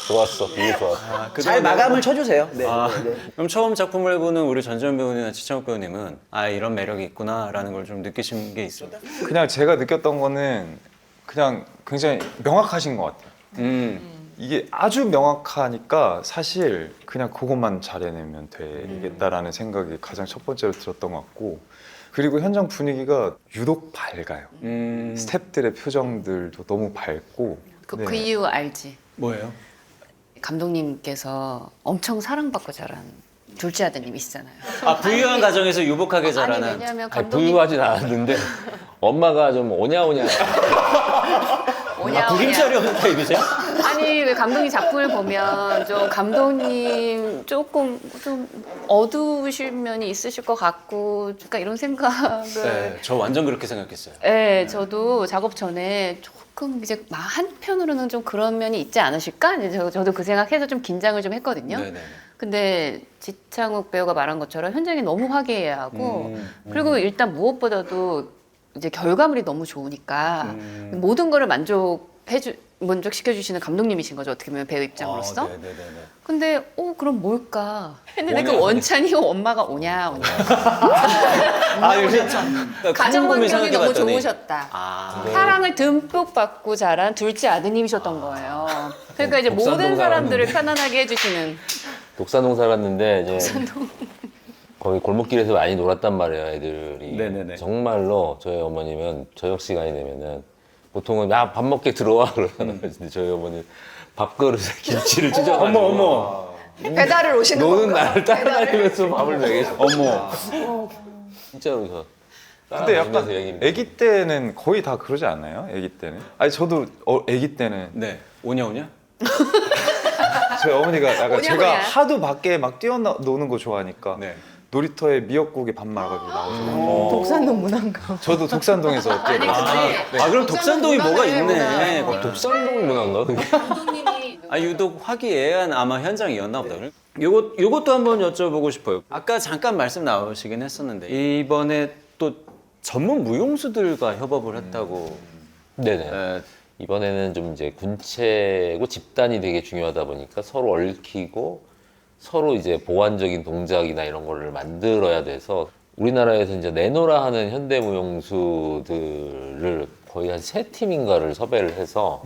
C: 좋았어. 비유 좋았어.
D: 잘 마감을 쳐주세요. 네. 네.
A: 그럼 처음 작품을 해보는 우리 전지현 배우님이나 지창욱 배우님은 아 이런 매력이 있구나라는 걸 좀 느끼신 게 있어요?
F: 그냥 제가 느꼈던 거는 그냥 굉장히 명확하신 것 같아요. 이게 아주 명확하니까 사실 그냥 그것만 잘해내면 되겠다라는 생각이 가장 첫 번째로 들었던 것 같고 그리고 현장 분위기가 유독 밝아요. 스태프들의 표정들도 너무 밝고
G: 그 이유 알지?
A: 뭐예요?
G: 감독님께서 엄청 사랑받고 자란 둘째 아드님이시잖아요.
A: 아 부유한 가정에서 유복하게
G: 아니
A: 자라는.
G: 왜냐하면
C: 아니,
G: 감독님
C: 부유하진 않았는데 엄마가 좀 오냐오냐.
G: 오냐
A: 구김살이 없는 타입이세요?
G: 아니 왜 감독님 작품을 보면 좀 감독님 조금 좀 어두우실 면이 있으실 것 같고 그러니까 이런 생각을
A: 네, 저 완전 그렇게 생각했어요.
G: 네, 저도 작업 전에 조금 이제 한편으로는 좀 그런 면이 있지 않으실까? 이제 저도 그 생각해서 좀 긴장을 좀 했거든요.
A: 네네.
G: 근데 지창욱 배우가 말한 것처럼 현장이 너무 화기애애하고 그리고 일단 무엇보다도 이제 결과물이 너무 좋으니까 모든 거를 만족시켜 주시는 감독님이신 거죠. 어떻게 보면 배우 입장으로서.
A: 네네네.
G: 근데 그럼 뭘까? 했는데
A: 오냐,
G: 그 원찬이 엄마가 오냐.
A: 아 요새
G: 가정
A: 곰곰이
G: 환경이 너무
A: 생각해봤더니.
G: 좋으셨다.
A: 아.
G: 사랑을 듬뿍 받고 자란 둘째 아드님이셨던 거예요. 그러니까 이제
C: 독산동
G: 모든 사람들을
C: 살았는데.
G: 편안하게 해주시는.
C: 독산동 살았는데 이제 거기 골목길에서 많이 놀았단 말이에요, 애들이.
A: 네네네.
C: 정말로 저희 어머님은 저녁 시간이 되면은 보통은 야 밥 먹게 들어와 그러잖아요. 근데 저희 어머니 밥 그릇에 김치를 찢어가지고
A: 어머.
B: 배달을 오시는
C: 노는
B: 건가요?
C: 나를 따라다니면서 밥을 먹이셔.
A: 어머.
C: 진짜로 저.
F: 근데 약간
C: 따라다니면서 얘기입니다.
F: 아기 때는 거의 다 그러지 않나요? 아기 때는? 아니 저도 아기 때는
A: 네. 오냐?
F: 저희 어머니가 약간
G: 오냐,
F: 제가
G: 오냐.
F: 하도 밖에 막 뛰어노는 거 좋아하니까
A: 네.
F: 놀이터에 미역국에 밥 말아가지고 나오셔서
E: 독산동 문화인가?
F: 저도 독산동에서
G: 아니
F: 뛰어놀았어요.
G: 근데
A: 아 그럼 독산동이 뭐가 있네.
C: 독산동 문화인가 그게?
G: 감독님이
A: 아 유독 화기애애한 아마 현장이었나 보다. 요것도 한번 여쭤보고 싶어요. 아까 잠깐 말씀 나오시긴 했었는데 이번에 또 전문 무용수들과 협업을 했다고.
C: 네네.
A: 에,
C: 이번에는 좀 이제 군체고 집단이 되게 중요하다 보니까 서로 얽히고 서로 이제 보완적인 동작이나 이런 거를 만들어야 돼서 우리나라에서 이제 내노라 하는 현대무용수들을 거의 한 3팀인가를 섭외를 해서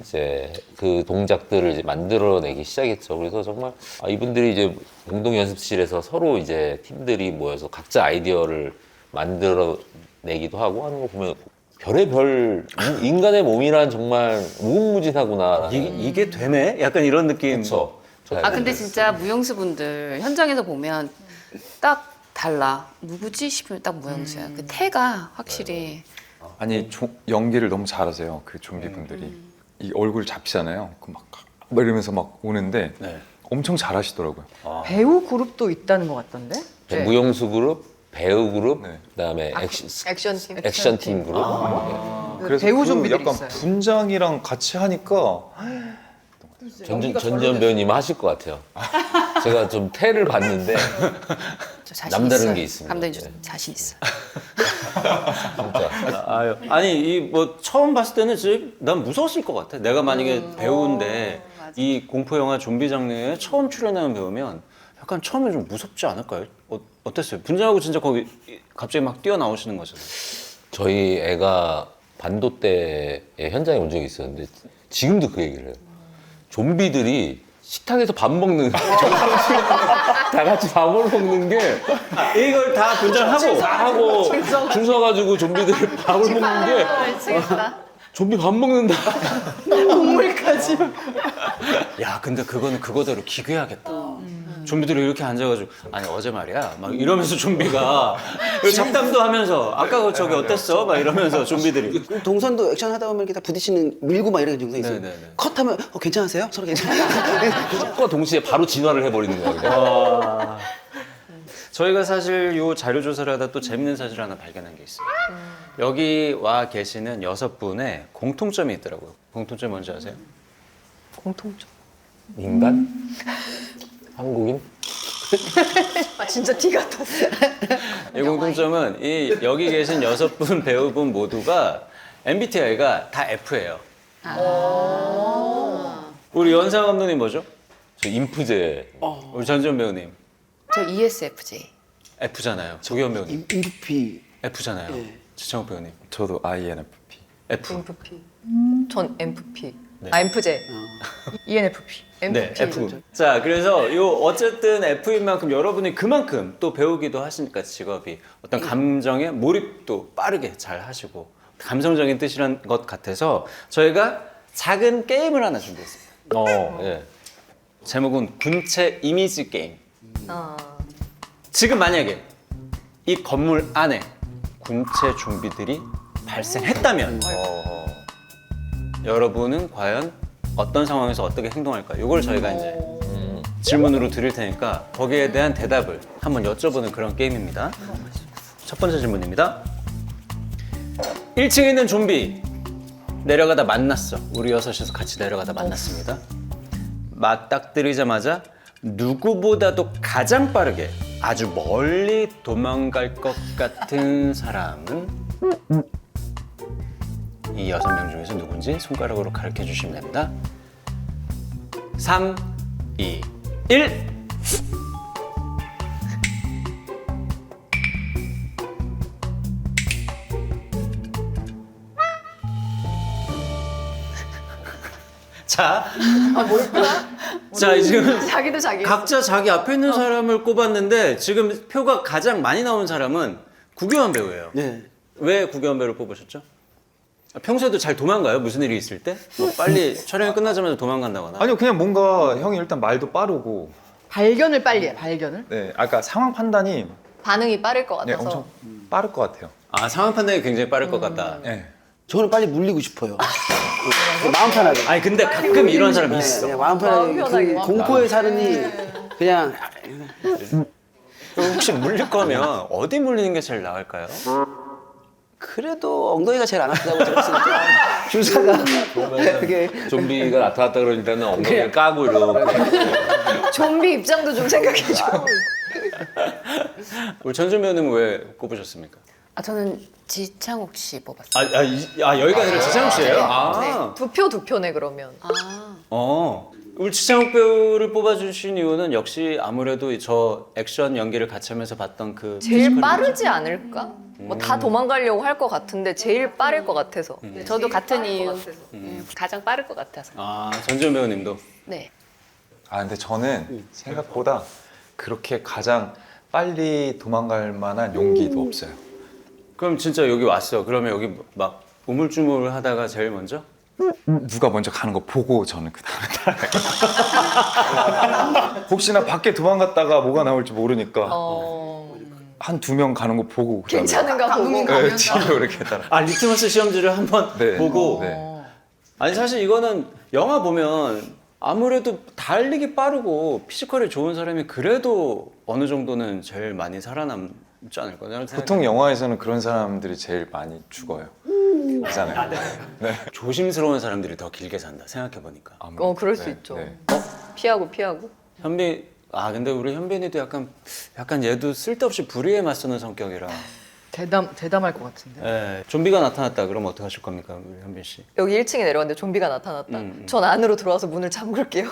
C: 이제 그 동작들을 이제 만들어내기 시작했죠. 그래서 정말 이분들이 이제 공동 연습실에서 서로 이제 팀들이 모여서 각자 아이디어를 만들어내기도 하고 하는 거 보면 별의 별 인간의 몸이란 정말 무궁무진하구나.
A: 이게 되네? 약간 이런 느낌.
C: 그렇죠.
G: 근데 진짜 무용수분들 현장에서 보면 딱 달라. 누구지 싶으면 딱 무용수야. 그 태가 확실히.
F: 아니 연기를 너무 잘하세요. 그 좀비 분들이 이 얼굴 잡히잖아요. 막 이러면서 막 오는데
A: 네.
F: 엄청 잘하시더라고요.
E: 배우 그룹도 있다는 것 같던데?
C: 네. 무용수 그룹, 배우 그룹,
F: 네.
C: 그다음에
B: 액션팀.
C: 액션 팀 그룹.
F: 그래서
E: 배우
F: 그
E: 좀비들이
F: 약간
E: 있어요.
F: 분장이랑 같이 하니까
C: 전지현 배우님 하실 것 같아요. 제가 좀 태를 봤는데
G: 저 자신
C: 남다른
G: 있어요.
C: 게 있습니다.
G: 감독님
C: 네.
G: 자신 있어요.
C: 진짜.
A: 아니 이 뭐 처음 봤을 때는 진짜 난 무서웠을 것 같아. 내가 만약에 배우인데 이 공포 영화 좀비 장르에 처음 출연하는 배우면 약간 처음에 좀 무섭지 않을까요? 어땠어요? 분장하고 진짜 거기 갑자기 막 뛰어나오시는 거잖아요.
C: 저희 애가 반도 때에 현장에 온 적이 있었는데 지금도 그 얘기를 해요. 좀비들이 식탁에서 밥 먹는 다 같이 밥을 먹는 게
A: 이걸 다 분장하고
C: 다 하고 줄 서가지고 좀비들이 밥을 먹는 게
G: 미치겠다.
C: 좀비 밥 먹는다.
E: 동물까지.
A: 야 근데 그거는 그거대로 기괴하겠다. 좀비들이 이렇게 앉아가지고 아니 어제 말이야 막 이러면서 좀비가 잡담도 하면서 아까 저기 어땠어? 막 이러면서 좀비들이
D: 동선도 액션 하다 보면 이렇게 다 부딪히는 밀고 막 이런 영상이 있어요.
A: 네네네.
D: 컷하면 괜찮으세요? 서로 괜찮아요?
C: 과 동시에 바로 진화를 해버리는 거야. 그냥.
A: 저희가 사실 요 자료 조사를 하다 또 재밌는 사실 하나 발견한 게 있어요. 여기 와 계시는 6분의 공통점이 있더라고요. 공통점이 뭔지 아세요?
B: 공통점.
C: 인간? 한국인?
B: 아 진짜 티 같았어.
A: 이 공통점은 이 여기 계신 6분 배우분 모두가 MBTI가 다 F예요. 우리 연상 감독님 뭐죠?
C: 저 인프제.
A: 우리 전지현 배우님
G: 저 ESFJ.
A: F잖아요. 조기현 배우님
D: 인프피
A: F잖아요.
D: 예.
A: 지창욱 배우님
F: 저도 INFP.
A: F.
B: MFP. 전 MFP.
A: 네.
B: MFJ.
E: ENFP.
A: 네, F. 자, 그래서 요 어쨌든 F인 만큼 여러분이 그만큼 또 배우기도 하시니까 직업이 어떤 감정에 몰입도 빠르게 잘 하시고 감성적인 뜻이란 것 같아서 저희가 작은 게임을 하나 준비했습니다.
C: 예.
A: 제목은 군체 이미지 게임.
B: 아,
A: 지금 만약에 이 건물 안에 군체 좀비들이 발생했다면 여러분은 과연 어떤 상황에서 어떻게 행동할까? 이걸 저희가 이제 질문으로 드릴 테니까 거기에 대한 대답을 한번 여쭤보는 그런 게임입니다. 첫 번째 질문입니다. 1층에 있는 좀비 내려가다 만났어. 우리 6이서 같이 내려가다 만났습니다. 맞닥뜨리자마자 누구보다도 가장 빠르게 아주 멀리 도망갈 것 같은 사람은 이 6명 중에서 누군지 손가락으로 가르쳐 주시면 됩니다. 3, 2, 1. 자, 자 지금
B: 자기도 자기.
A: 각자 자기 앞에 있는 사람을 꼽았는데 지금 표가 가장 많이 나온 사람은 구교환 배우예요.
D: 네.
A: 왜 구교환 배우를 뽑으셨죠? 평소에도 잘 도망가요? 무슨 일이 있을 때? 뭐 빨리 촬영이 끝나자마자 도망간다거나.
F: 아니요, 그냥 뭔가 형이 일단 말도 빠르고,
E: 발견을 빨리 해, 발견을.
F: 네, 아까 상황 판단이
B: 반응이 빠를 것
F: 네,
B: 같아서.
F: 엄청 빠를 것 같아요.
A: 아, 상황 판단이 굉장히 빠를 것 같다.
F: 네.
D: 저는 빨리 물리고 싶어요. 마음 편하게.
A: 아니 근데 가끔 이런 사람이 있어.
D: 네, 마음 편하게.
B: 마음 편하게.
D: 그 공포의 사른이 그냥
A: 그럼 혹시 물릴 거면 어디 물리는 게 제일 나을까요?
D: 그래도 엉덩이가 제일 안 아프다고 들었으니까 주사가 그게
C: 좀비가 나타났다 그러니까는 엉덩이를 까고 이렇게.
B: 좀비 입장도 좀 생각해줘.
A: 우리 전준 배우님은 왜 꼽으셨습니까?
G: 아 저는 지창욱 씨 뽑았어요.
A: 여기가 아니라 지창욱 씨예요?
B: 네. 두 표네 그러면.
A: 우리 지창욱 배우를 뽑아주신 이유는 역시 아무래도 저 액션 연기를 같이 하면서 봤던 그
B: 제일
A: 피지컬이
B: 빠르지 않을까? 뭐 다 도망가려고 할 것 같은데 제일 빠를 것 같아서.
G: 저도 같은 이유. 가장 빠를 것 같아서.
A: 아, 전준 배우님도.
G: 네.
F: 아, 근데 저는 생각보다 그렇게 가장 빨리 도망갈 만한 용기도 없어요.
A: 그럼 진짜 여기 왔어. 그러면 여기 막 우물쭈물 하다가 제일 먼저?
F: 누가 먼저 가는 거 보고 저는 그 다음에 따라가요. 혹시나 밖에 도망갔다가 뭐가 나올지 모르니까 한 2명 가는 거 보고 그다음에
B: 괜찮은가 보고.
F: 네, 뒤로 이렇게 따라.
A: 아, 리트머스 시험지를 한번
F: 네.
A: 보고.
F: 네.
A: 아니 사실 이거는 영화 보면 아무래도 달리기 빠르고 피지컬이 좋은 사람이 그래도 어느 정도는 제일 많이 살아남지 않을까? 저는
F: 보통 영화에서는 그런 사람들이 제일 많이 죽어요. 그렇잖아요. 네.
A: 조심스러운 사람들이 더 길게 산다. 생각해 보니까.
B: 그럴 수
F: 네,
B: 있죠.
F: 네.
B: 피하고.
A: 현빈, 근데 우리 현빈이도 약간 얘도 쓸데없이 불의에 맞서는 성격이라.
E: 대담할 것 같은데.
A: 예, 좀비가 나타났다. 그럼 어떻게 하실 겁니까, 우리 현빈 씨?
B: 여기 1층에 내려갔는데 좀비가 나타났다. 전 안으로 들어와서 문을 잠글게요.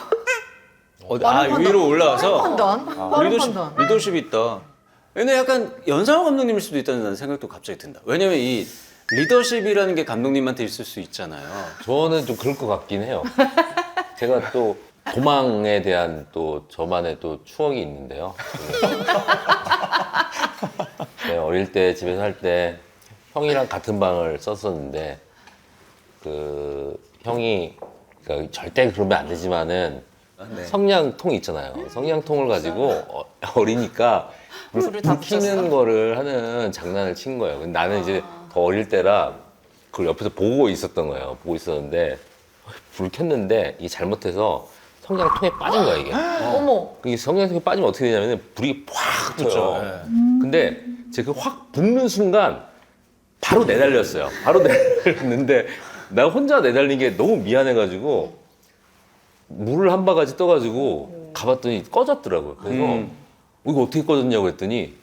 A: 위로 올라와서
E: 판단. 빠른 판단.
A: 리더십이 있다. 근데 약간 연상호 감독님일 수도 있다는 생각도 갑자기 든다. 왜냐면 이 리더십이라는 게 감독님한테 있을 수 있잖아요.
C: 저는 좀 그럴 것 같긴 해요. 제가 또 도망에 대한 또 저만의 또 추억이 있는데요. 네, 어릴 때 집에서 살 때 형이랑 같은 방을 썼었는데 그 형이 그러니까 절대 그러면 안 되지만은 성냥통 있잖아요. 성냥통을 가지고 어리니까 불 켜는 거를 하는 장난을 친 거예요. 근데 나는 이제 더 어릴 때라 그걸 옆에서 보고 있었던 거예요. 보고 있었는데 불 켰는데 이게 잘못해서 성냥통에 빠진 거야 이게.
B: 어머.
C: 이 성냥통에 빠지면 어떻게 되냐면 불이 확
A: 그렇죠.
C: 붙죠. 근데 제가 그 확 붙는 순간 바로 내달렸어요. 바로 내달렸는데 나 혼자 내달린 게 너무 미안해가지고 물을 한 바가지 떠가지고 가봤더니 꺼졌더라고요. 그래서 이거 어떻게 꺼졌냐고 했더니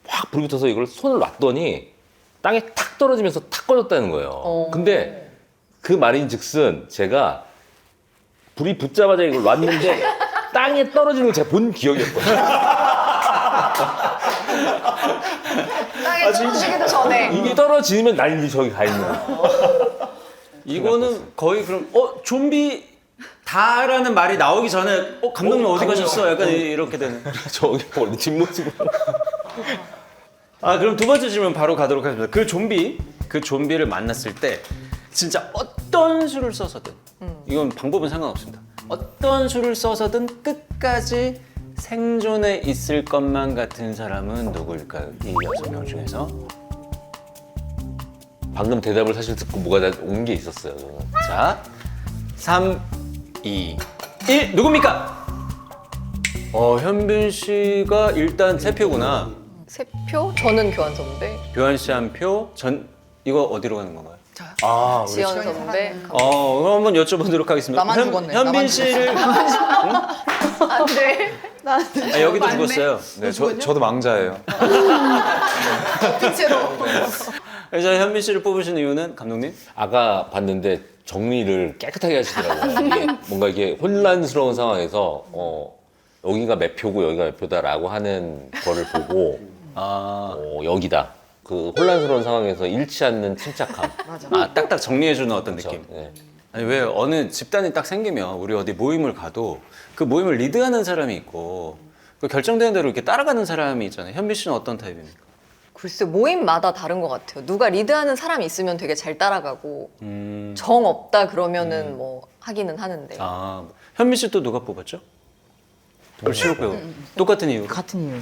C: 확 불이 붙어서 이걸 손을 놨더니 땅에 탁 떨어지면서 탁 꺼졌다는 거예요. 근데 그 말인즉슨 제가 불이 붙자마자 이걸 놨는데 땅에 떨어지는 걸 제가 본 기억이 없거든요.
B: 땅에 떨어지기도 전에.
C: 이게 떨어지면 난 이제 저기 가 있는 거예요.
A: 이거는 거의 그럼 좀비 다라는 말이 나오기 전에 감독님 어디 가셨어? 약간 이렇게 되는.
C: 저기 원래 뒷모습으로.
A: 그럼 두 번째 질문 바로 가도록 하겠습니다. 그 좀비를 만났을 때 진짜 어떤 수를 써서든 이건 방법은 상관없습니다. 어떤 수를 써서든 끝까지 생존해 있을 것만 같은 사람은 누구일까요? 이 6명 중에서.
C: 방금 대답을 사실 듣고 뭐가 온 게 있었어요. 저는.
A: 자, 3, 2, 1 누굽니까? 현빈 씨가 일단 3표구나.
B: 3표? 저는 교환 선배,
A: 교환 씨 1표. 이거 어디로 가는 건가요?
B: 지연 선배.
A: 그럼 한번 여쭤보도록 하겠습니다.
E: 나만 죽었네.
A: 현빈
E: 나만
A: 씨를
B: 안 돼.
A: 여기도 죽었어요.
F: 네, 저도 망자예요.
A: 그래서 현빈 씨를 뽑으신 이유는 감독님?
C: 아까 봤는데 정리를 깨끗하게 하시더라고요. 이게 뭔가 이게 혼란스러운 상황에서 여기가 몇 표고 여기가 몇 표다라고 하는 거를 보고 여기다. 그 혼란스러운 상황에서 잃지 않는 침착함.
A: 딱딱 정리해주는 어떤
C: 그렇죠?
A: 느낌.
C: 네.
A: 아니 왜 어느 집단이 딱 생기면 우리 어디 모임을 가도 그 모임을 리드하는 사람이 있고 그 결정되는 대로 이렇게 따라가는 사람이 있잖아요. 현빈 씨는 어떤 타입입니까?
B: 글쎄 모임마다 다른 것 같아요. 누가 리드하는 사람이 있으면 되게 잘 따라가고 정 없다 그러면은 뭐 하기는 하는데.
A: 현빈 씨 또 누가 뽑았죠? 실록 배우. 똑같은 이유.
E: 같은 이유.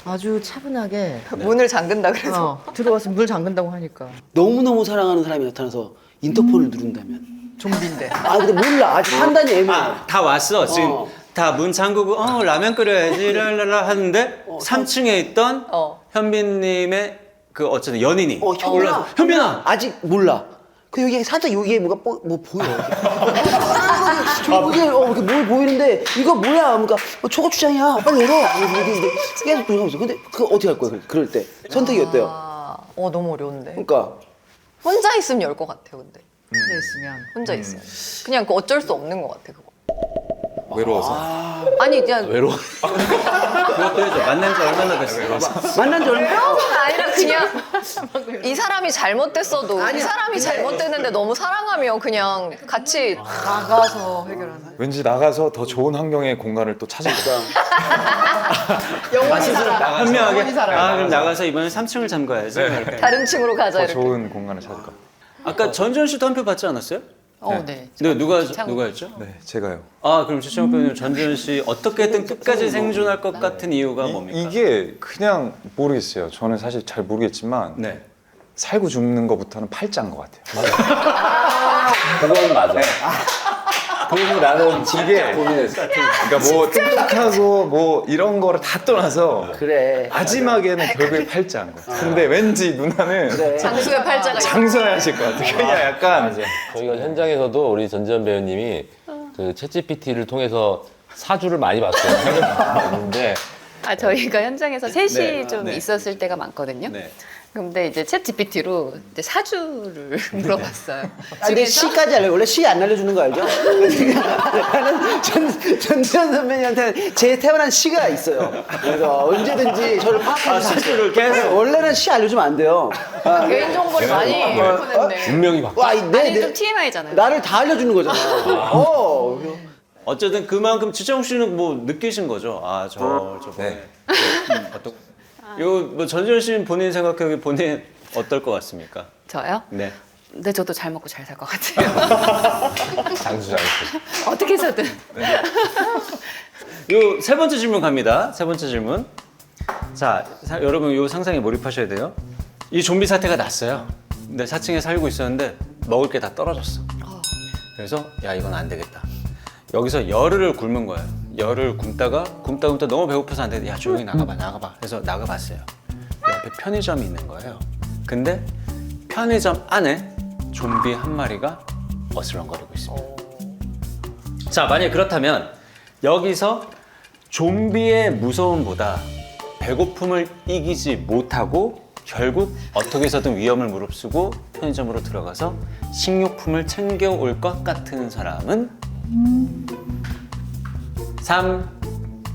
E: 아주 차분하게
B: 문을 잠근다 그래서.
E: 들어와서 물 잠근다고 하니까
D: 너무너무 사랑하는 사람이 나타나서 인터폰을 누른다면.
E: 좀비인데.
D: 근데 몰라. 아직 판단이 애매해.
A: 다 왔어. 지금 다 문 잠그고 라면 끓여야지 랄랄라 하는데 3층에 있던 현빈님의 그 어쨌든 연인이 올라서 현빈아
D: 아직 몰라. 그 여기 살짝 여기에 뭐가 뭐 보여. 여기 이렇게 뭘 보이는데 이거 뭐야? 그러니까 초고추장이야. 빨리 열어. 이렇게 계속 보고 있어. 근데 그 어떻게 할 거야? 그럴 때 선택이 어때요?
B: 너무 어려운데.
D: 그러니까
B: 혼자 있으면 열 것 같아요, 근데.
E: 혼자 있으면.
B: 혼자 있으면. 그냥 그 어쩔 수 없는 것 같아, 그거.
F: 외로워서.
B: 아니, 그냥
C: 외로워.
A: 그것도 해줘. 만난 지 얼마나 됐어요?
D: 만난 지 얼마?
B: 가 아니라 그냥 이 사람이 잘못됐어도 이 사람이 잘못됐는데 너무 사랑하면 그냥 같이
E: 나가서 해결하는.
F: 왠지 나가서 더 좋은 환경의 공간을 또 찾을 거야.
E: 영원히 살아.
A: 현명하게
E: 영원히 살아.
A: 그럼 나가서 이번엔 3층을 잠가야지. 이렇게.
B: 다른 층으로 가자
F: 더
B: 이렇게.
F: 좋은 공간을 찾을 거야.
A: 아까 전지현 씨도 한 표 받지 않았어요?
G: 네.
A: 네, 누가였죠?
F: 네, 제가요.
A: 그럼 최창호 배우님 전지현 씨 어떻게든 끝까지 생존할 것 같은 이유가 뭡니까?
F: 이게 그냥 모르겠어요. 저는 사실 잘 모르겠지만
A: 네.
F: 살고 죽는 것부터는 팔자인 것 같아요.
C: 그건 맞아. 그리고 나는
F: 이게
C: 고민했어.
F: 그러니까 뭐 똑똑하고 뭐 이런 거를 다 떠나서
D: 그래.
F: 마지막에는 결국에 팔자인 거야. 근데 왠지 누나는
B: 장수의 팔자가
F: 장수하실 것 같아. 그냥 약간
C: 저희가 현장에서도 우리 전지현 배우님이 그 챗GPT를 통해서 사주를 많이 봤어요. 봤는데
G: 저희가 현장에서 셋이
A: 네.
G: 좀
A: 네.
G: 있었을 때가 많거든요.
A: 네.
G: 근데 이제 챗 GPT로 이제 사주를 물어봤어요.
D: 근데 시까지 알려. 원래 시 안 알려주는 거 알죠? 나는 전지현 선배님한테 제 태어난 시가 있어요. 그래서 언제든지 저를 파악할 수 있어요. 원래는 시 알려주면 안 돼요.
B: 개인 정보를 많이 보냈네.
C: 운명이 바뀌어.
D: 와,
G: 아니 좀 TMI잖아요.
D: 나를 다 알려주는 거잖아.
A: 어쨌든 그만큼 지창욱 씨는 뭐 느끼신 거죠. 저번에 어떤 뭐 전지현 씨는 본인 생각하기 본인 어떨 것 같습니까?
G: 저요?
A: 네.
G: 근데 저도 잘 먹고 잘 살 것 같아요.
C: 장수.
G: 어떻게 해서든.
A: 요 세 번째 질문 갑니다. 세 번째 질문. 자, 여러분 요 상상에 몰입하셔야 돼요. 이 좀비 사태가 났어요. 근데 4층에 살고 있었는데 먹을 게 다 떨어졌어. 그래서 야 이건 안 되겠다. 여기서 열흘을 굶은 거예요. 열흘 굶다가 너무 배고파서 안 되겠다. 야 조용히 나가봐. 그래서 나가봤어요. 옆에 편의점이 있는 거예요. 근데 편의점 안에 좀비 한 마리가 어슬렁거리고 있습니다. 자, 만약 그렇다면 여기서 좀비의 무서움보다 배고픔을 이기지 못하고 결국 어떻게 해서든 위험을 무릅쓰고 편의점으로 들어가서 식료품을 챙겨올 것 같은 사람은 3,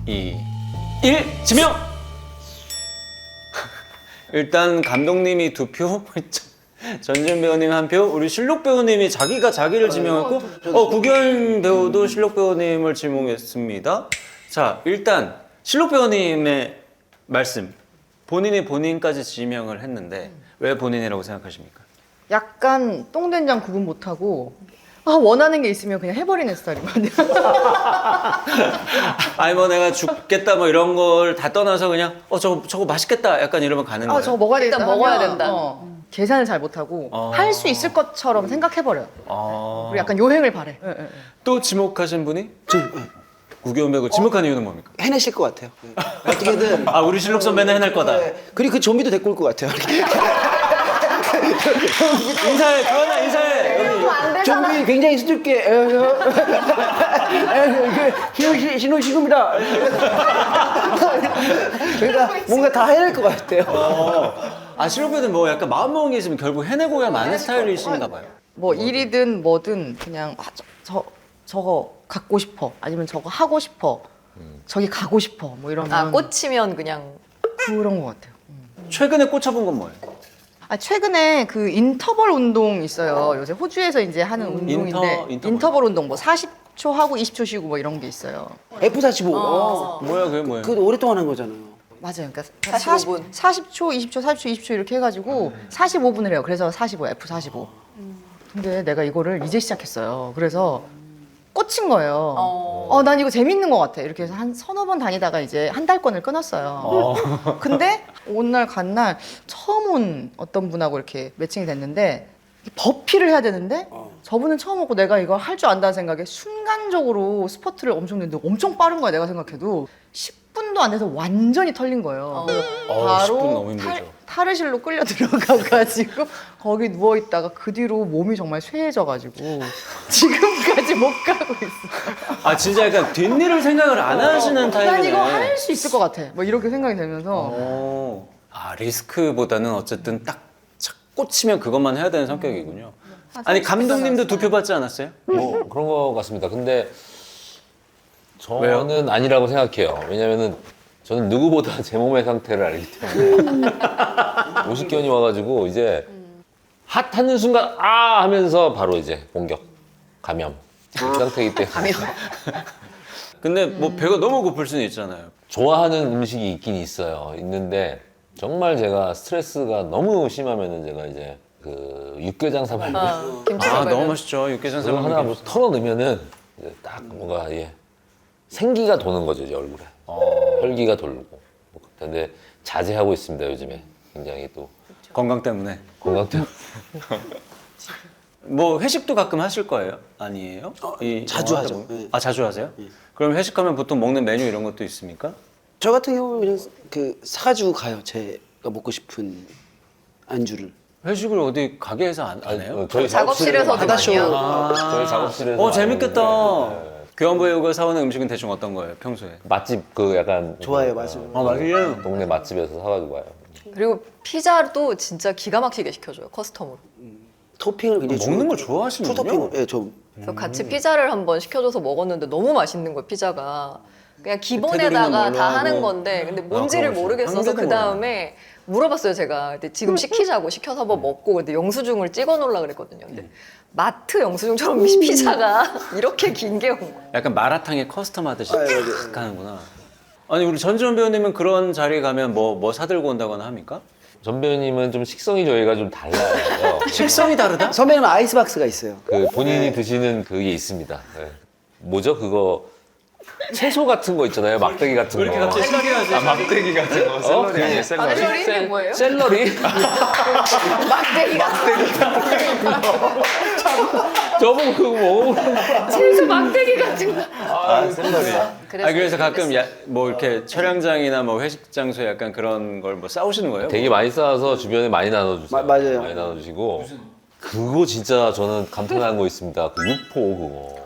A: 2, 1, 지명! 일단 감독님이 2표, 전지현 배우님 1표, 우리 실록 배우님이 자기가 자기를 지명했고 구견 배우도 실록 배우님을 지명했습니다. 자, 일단 실록 배우님의 말씀, 본인이 본인까지 지명을 했는데 왜 본인이라고 생각하십니까?
E: 약간 똥된장 구분 못하고 원하는 게 있으면 그냥 해버리는 스타일이거든요.
A: 아니 뭐 내가 죽겠다 뭐 이런 걸 다 떠나서 그냥 저거 맛있겠다 약간 이러면 가는 거예요.
E: 저거 먹어야 되겠다.
B: 일단 먹어야
E: 하면,
B: 된다.
E: 계산을 잘 못하고 할 수 있을 것처럼 생각해버려요. 그리고 약간 요행을 바래.
A: 또 지목하신 분이
D: 저
A: 구교훈 배우 지목한 이유는 뭡니까?
D: 해내실 것 같아요. 어떻게든.
A: 아 우리 실록 선배는 해낼 거다.
D: 그리고 그 좀비도 데리고 올 것 같아요.
A: 인사해, 교환아 인사해. 여기.
D: 좀비 굉장히 수줍게. 신호식입니다. 그러니까 뭔가 다 해낼 것 같아요.
A: 아 실록 배우는 뭐 약간 마음 먹은 게 있으면 결국 해내고야 마는 스타일이신가 봐요.
E: 뭐 일이든 뭐든 그냥 저거 갖고 싶어. 아니면 저거 하고 싶어. 저기 가고 싶어. 뭐 이러면
B: 꽂히면 그냥
E: 그런 것 같아요.
A: 최근에 꽂혀본 건 뭐예요?
E: 최근에 그 인터벌 운동 있어요. 요새 호주에서 이제 하는 운동인데 인터벌 운동 뭐 40초 하고 20초 쉬고 뭐 이런 게 있어요.
D: F45.
A: 뭐야 그게 뭐예요?
D: 그거 오랫동안 한 거잖아요.
E: 맞아요. 그러니까
B: 45분.
E: 40초, 20초, 40초, 20초 이렇게 해가지고 45분을 해요. 그래서 45, F45. 근데 내가 이거를 이제 시작했어요. 그래서 꽂힌 거예요. 난 이거 재밌는 것 같아. 이렇게 해서 한 서너 번 다니다가 이제 한 달권을 끊었어요. 근데 온 날 간 날 처음 온 어떤 분하고 이렇게 매칭이 됐는데 버피를 해야 되는데 저분은 처음 오고 내가 이걸 할 줄 안다는 생각에 순간적으로 스퍼트를 엄청 냈는데 엄청 빠른 거야 내가 생각해도 10분도 안 돼서 완전히 털린 거예요.
A: 10분 너무 힘들죠.
E: 탈의실로 끌려 들어가가지고 거기 누워 있다가 그 뒤로 몸이 정말 쇠해져가지고 지금까지 못 가고 있어.
A: 아 진짜 약간 뒷일을 생각을 안 하시는 타입이네.
E: 난 이거 할 수 있을 것 같아. 뭐 이렇게 생각이 되면서
A: 아 리스크보다는 어쨌든 딱 착 꽂히면 그것만 해야 되는 성격이군요. 아니 감독님도 두 표 받지 않았어요?
C: 뭐 그런 것 같습니다. 근데
A: 왜요?
C: 저는 아니라고 생각해요. 왜냐면은 저는 누구보다 제 몸의 상태를 알기 때문에 50견이 와가지고 이제 핫하는 순간 하면서 바로 이제 공격 감염 그 상태이기 때문에
A: 근데 뭐 배가 너무 고플 수는 있잖아요.
C: 좋아하는 음식이 있긴 있어요. 있는데 정말 제가 스트레스가 너무 심하면은 제가 이제 그 육개장 사발면
A: 아
B: 김치볶음.
A: 너무 맛있죠 육개장
C: 그거 하나
A: 사발면.
C: 뭐 털어넣으면은 이제 딱 뭔가 생기가 도는 거죠 이제 얼굴에 혈기가 돌고 근데 자제하고 있습니다 요즘에 굉장히 또
A: 건강 때문에.
C: 건강 때문에
A: 뭐 회식도 가끔 하실 거예요? 아니에요?
D: 자주
A: 영화
D: 하죠.
A: 하다 보면?
D: 네.
A: 아 자주 하세요? 그럼 회식하면 보통 먹는 메뉴 이런 것도 있습니까?
D: 저 같은 경우는 그냥 그 사가지고 가요. 제가 먹고 싶은 안주를.
A: 회식을 어디 가게에서 안 해요?
C: 저희
B: 작업실에서도 많이 하고.
C: 저희 작업실에서
A: 재밌겠다.
C: 하는데,
A: 교환부 배우가 사오는 음식은 대충 어떤 거예요 평소에?
C: 맛집 그 약간
D: 좋아요, 맞아요.
A: 맞아요.
C: 동네 맛집에서 사가지고 와요.
B: 그리고 피자도 진짜 기가 막히게 시켜줘요 커스텀으로.
D: 토핑을 굉장히
A: 먹는 걸 좋아하시는군요.
D: 풀토핑을 저
B: 그래서 같이 피자를 한번 시켜줘서 먹었는데 너무 맛있는 거예요 피자가. 그냥
A: 테두리는
B: 기본에다가
A: 뭘로
B: 다 하는
A: 하고.
B: 건데 근데 뭔지를
A: 그렇죠.
B: 모르겠어서
A: 한개도
B: 그 다음에 물어봤어요 제가. 근데 지금 시키자고 시켜서 한번 먹고 근데 영수증을 찍어 놓으려 그랬거든요. 근데 마트 영수증처럼 피자가 이렇게 긴 게 온 거예요.
A: 약간 마라탕에 커스텀 하듯이
D: 네.
A: 탁 가는구나. 아니 우리 전지현 배우님은 그런 자리에 가면 뭐 사들고 온다거나 합니까?
C: 전 배우님은 좀 식성이 저희가 좀 달라요.
A: 식성이 다르다?
D: 선배님은 아이스박스가 있어요.
C: 그 본인이 드시는 그게 있습니다. 네. 뭐죠 그거 채소 같은 거 있잖아요 막대기 같은 거.
A: 이렇게 갑자기 신기하지?
F: 막대기 같은 거 샐러리 아니에요 샐러리?
B: 샐러리 이게 뭐예요?
C: 샐러리?
B: 막대기가
C: 저보고 그거 먹어보는
G: 채소 막대기 같은 거.
F: 샐러리.
A: 그래서 가끔 뭐 이렇게 촬영장이나 뭐 회식 장소에 약간 그런 걸 뭐 싸우시는 거예요?
C: 되게 많이 쌓아서 주변에 많이 나눠주세요.
D: 맞아요.
C: 많이 나눠주시고 그거 진짜 저는 감탄한 거 있습니다. 그 육포 그거.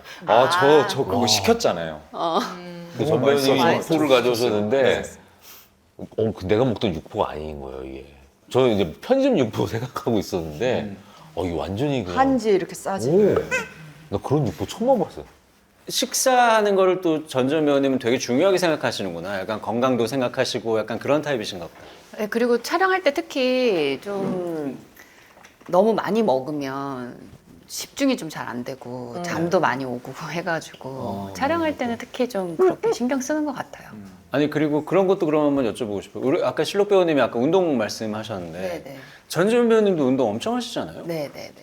F: 저 그거 시켰잖아요.
C: 그 전배우님이
F: 맛있어서.
C: 육포를 가져오셨는데 내가 먹던 육포가 아닌 거예요 이게. 저는 이제 편의점 육포 생각하고 있었는데 이게 완전히 그냥
E: 한지 이렇게 싸지.
C: 나 그런 육포 처음 먹어봤어요.
A: 식사하는 거를 또 전지현 배우님은 되게 중요하게 생각하시는구나. 약간 건강도 생각하시고 약간 그런 타입이신가 보다.
G: 네, 그리고 촬영할 때 특히 좀 너무 많이 먹으면 집중이 좀 잘 안 되고 잠도 많이 오고 해가지고 촬영할 때는 특히 좀 그렇게 신경 쓰는 것 같아요.
A: 아니 그리고 그런 것도 그럼 한번 여쭤보고 싶어요. 우리 아까 실록 배우님이 아까 운동 말씀하셨는데
G: 네네.
A: 전지현 배우님도 운동 엄청 하시잖아요.
G: 네네네.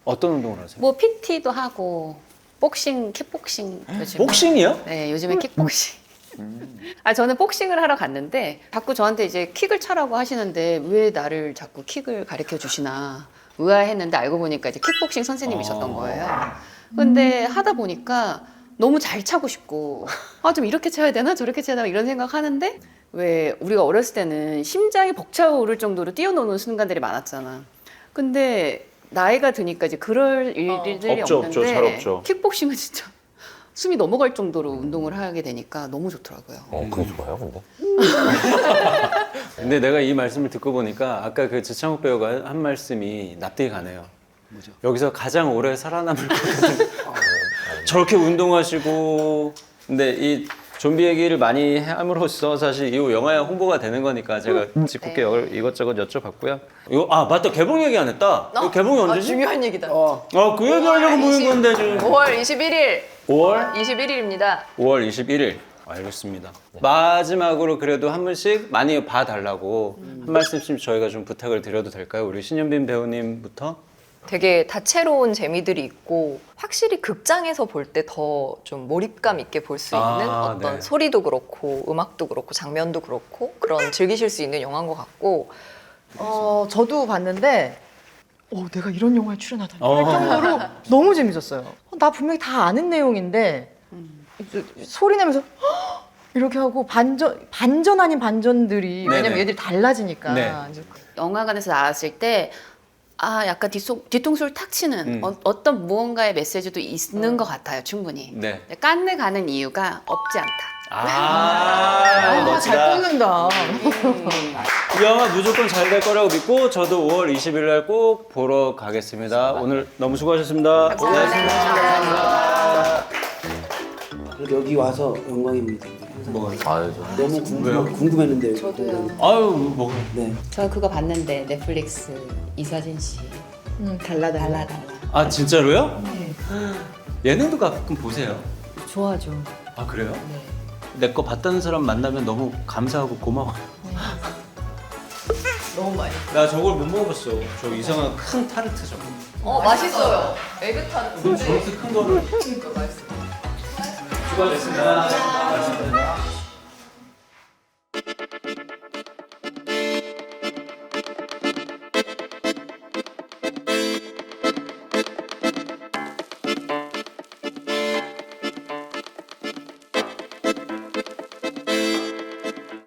A: 어떤 운동을 하세요?
G: 뭐 PT도 하고 복싱, 킥복싱 요즘.
A: 복싱이요?
G: 네, 요즘에 킥복싱. 아, 저는 복싱을 하러 갔는데 자꾸 저한테 이제 킥을 차라고 하시는데 왜 나를 자꾸 킥을 가르쳐 주시나 의아했는데 알고 보니까 이제 킥복싱 선생님이셨던 거예요. 근데 하다 보니까 너무 잘 차고 싶고 아, 좀 이렇게 차야 되나 저렇게 차야 되나 이런 생각하는데 왜 우리가 어렸을 때는 심장이 벅차오를 정도로 뛰어노는 순간들이 많았잖아. 근데 나이가 드니까 이제 그럴 일들이
A: 없죠,
G: 없는데
A: 없죠. 잘 없죠.
G: 킥복싱은 진짜 숨이 넘어갈 정도로 운동을 하게 되니까 너무 좋더라고요.
C: 그게 좋아요, 근데.
A: 근데 내가 이 말씀을 듣고 보니까 아까 그 지창욱 배우가 한 말씀이 납득이 가네요.
D: 뭐죠?
A: 여기서 가장 오래 살아남을 거거든. 저렇게 운동하시고 근데 이 좀비 얘기를 많이 함으로써 사실 이 영화의 홍보가 되는 거니까 제가 짓궂게 이것저것 여쭤봤고요. 이거 맞다, 개봉 얘기 안 했다. 이거 개봉이 언제지?
B: 중요한 얘기다.
A: 그 얘기 하려고 모인 건데 지금.
B: 5월 21일.
A: 5월
B: 21일입니다.
A: 5월 21일. 알겠습니다. 마지막으로 그래도 한 분씩 많이 봐달라고 한 말씀씩 저희가 좀 부탁을 드려도 될까요? 우리 신현빈 배우님부터.
B: 되게 다채로운 재미들이 있고 확실히 극장에서 볼 때 더 좀 몰입감 있게 볼 수 있는 어떤
A: 네.
B: 소리도 그렇고 음악도 그렇고 장면도 그렇고 그런 즐기실 수 있는 영화인 것 같고
E: 저도 봤는데 내가 이런 영화에 출연하다니 할 정도로 너무 재밌었어요. 나 분명히 다 아는 내용인데 소리 내면서 "헉!" 이렇게 하고 반전 아닌 반전들이
A: 네네.
E: 왜냐면 얘들이 달라지니까
A: 네.
E: 이제
G: 영화관에서 나왔을 때 아, 약간 뒤통수를 탁 치는 어떤 무언가의 메시지도 있는 것 같아요, 충분히.
A: 네.
G: 깐느 가는 이유가 없지 않다.
E: 잘
A: 멋지다.
E: 뽑는다.
A: 이 영화 무조건 잘 될 거라고 믿고 저도 5월 20일 날 꼭 보러 가겠습니다. 오늘 너무 수고하셨습니다.
D: 그래도 여기 와서 영광입니다.
C: 아유,
D: 너무 궁금했는데. 저도요.
A: 아유 뭐
D: 네.
H: 저 그거 봤는데 넷플릭스 이사진 씨 달라.
A: 진짜로요? 예능도 가끔 보세요.
H: 좋아하죠.
A: 아 그래요? 내 거 봤다는 사람 만나면 너무 감사하고 고마워.
B: 너무 많이.
A: 나 저걸 못 먹었어. 저 이상한 큰 타르트 저거.
B: 맛있어요. 에그타르트.
A: 저렇게 큰 거를. 수고하셨습니다.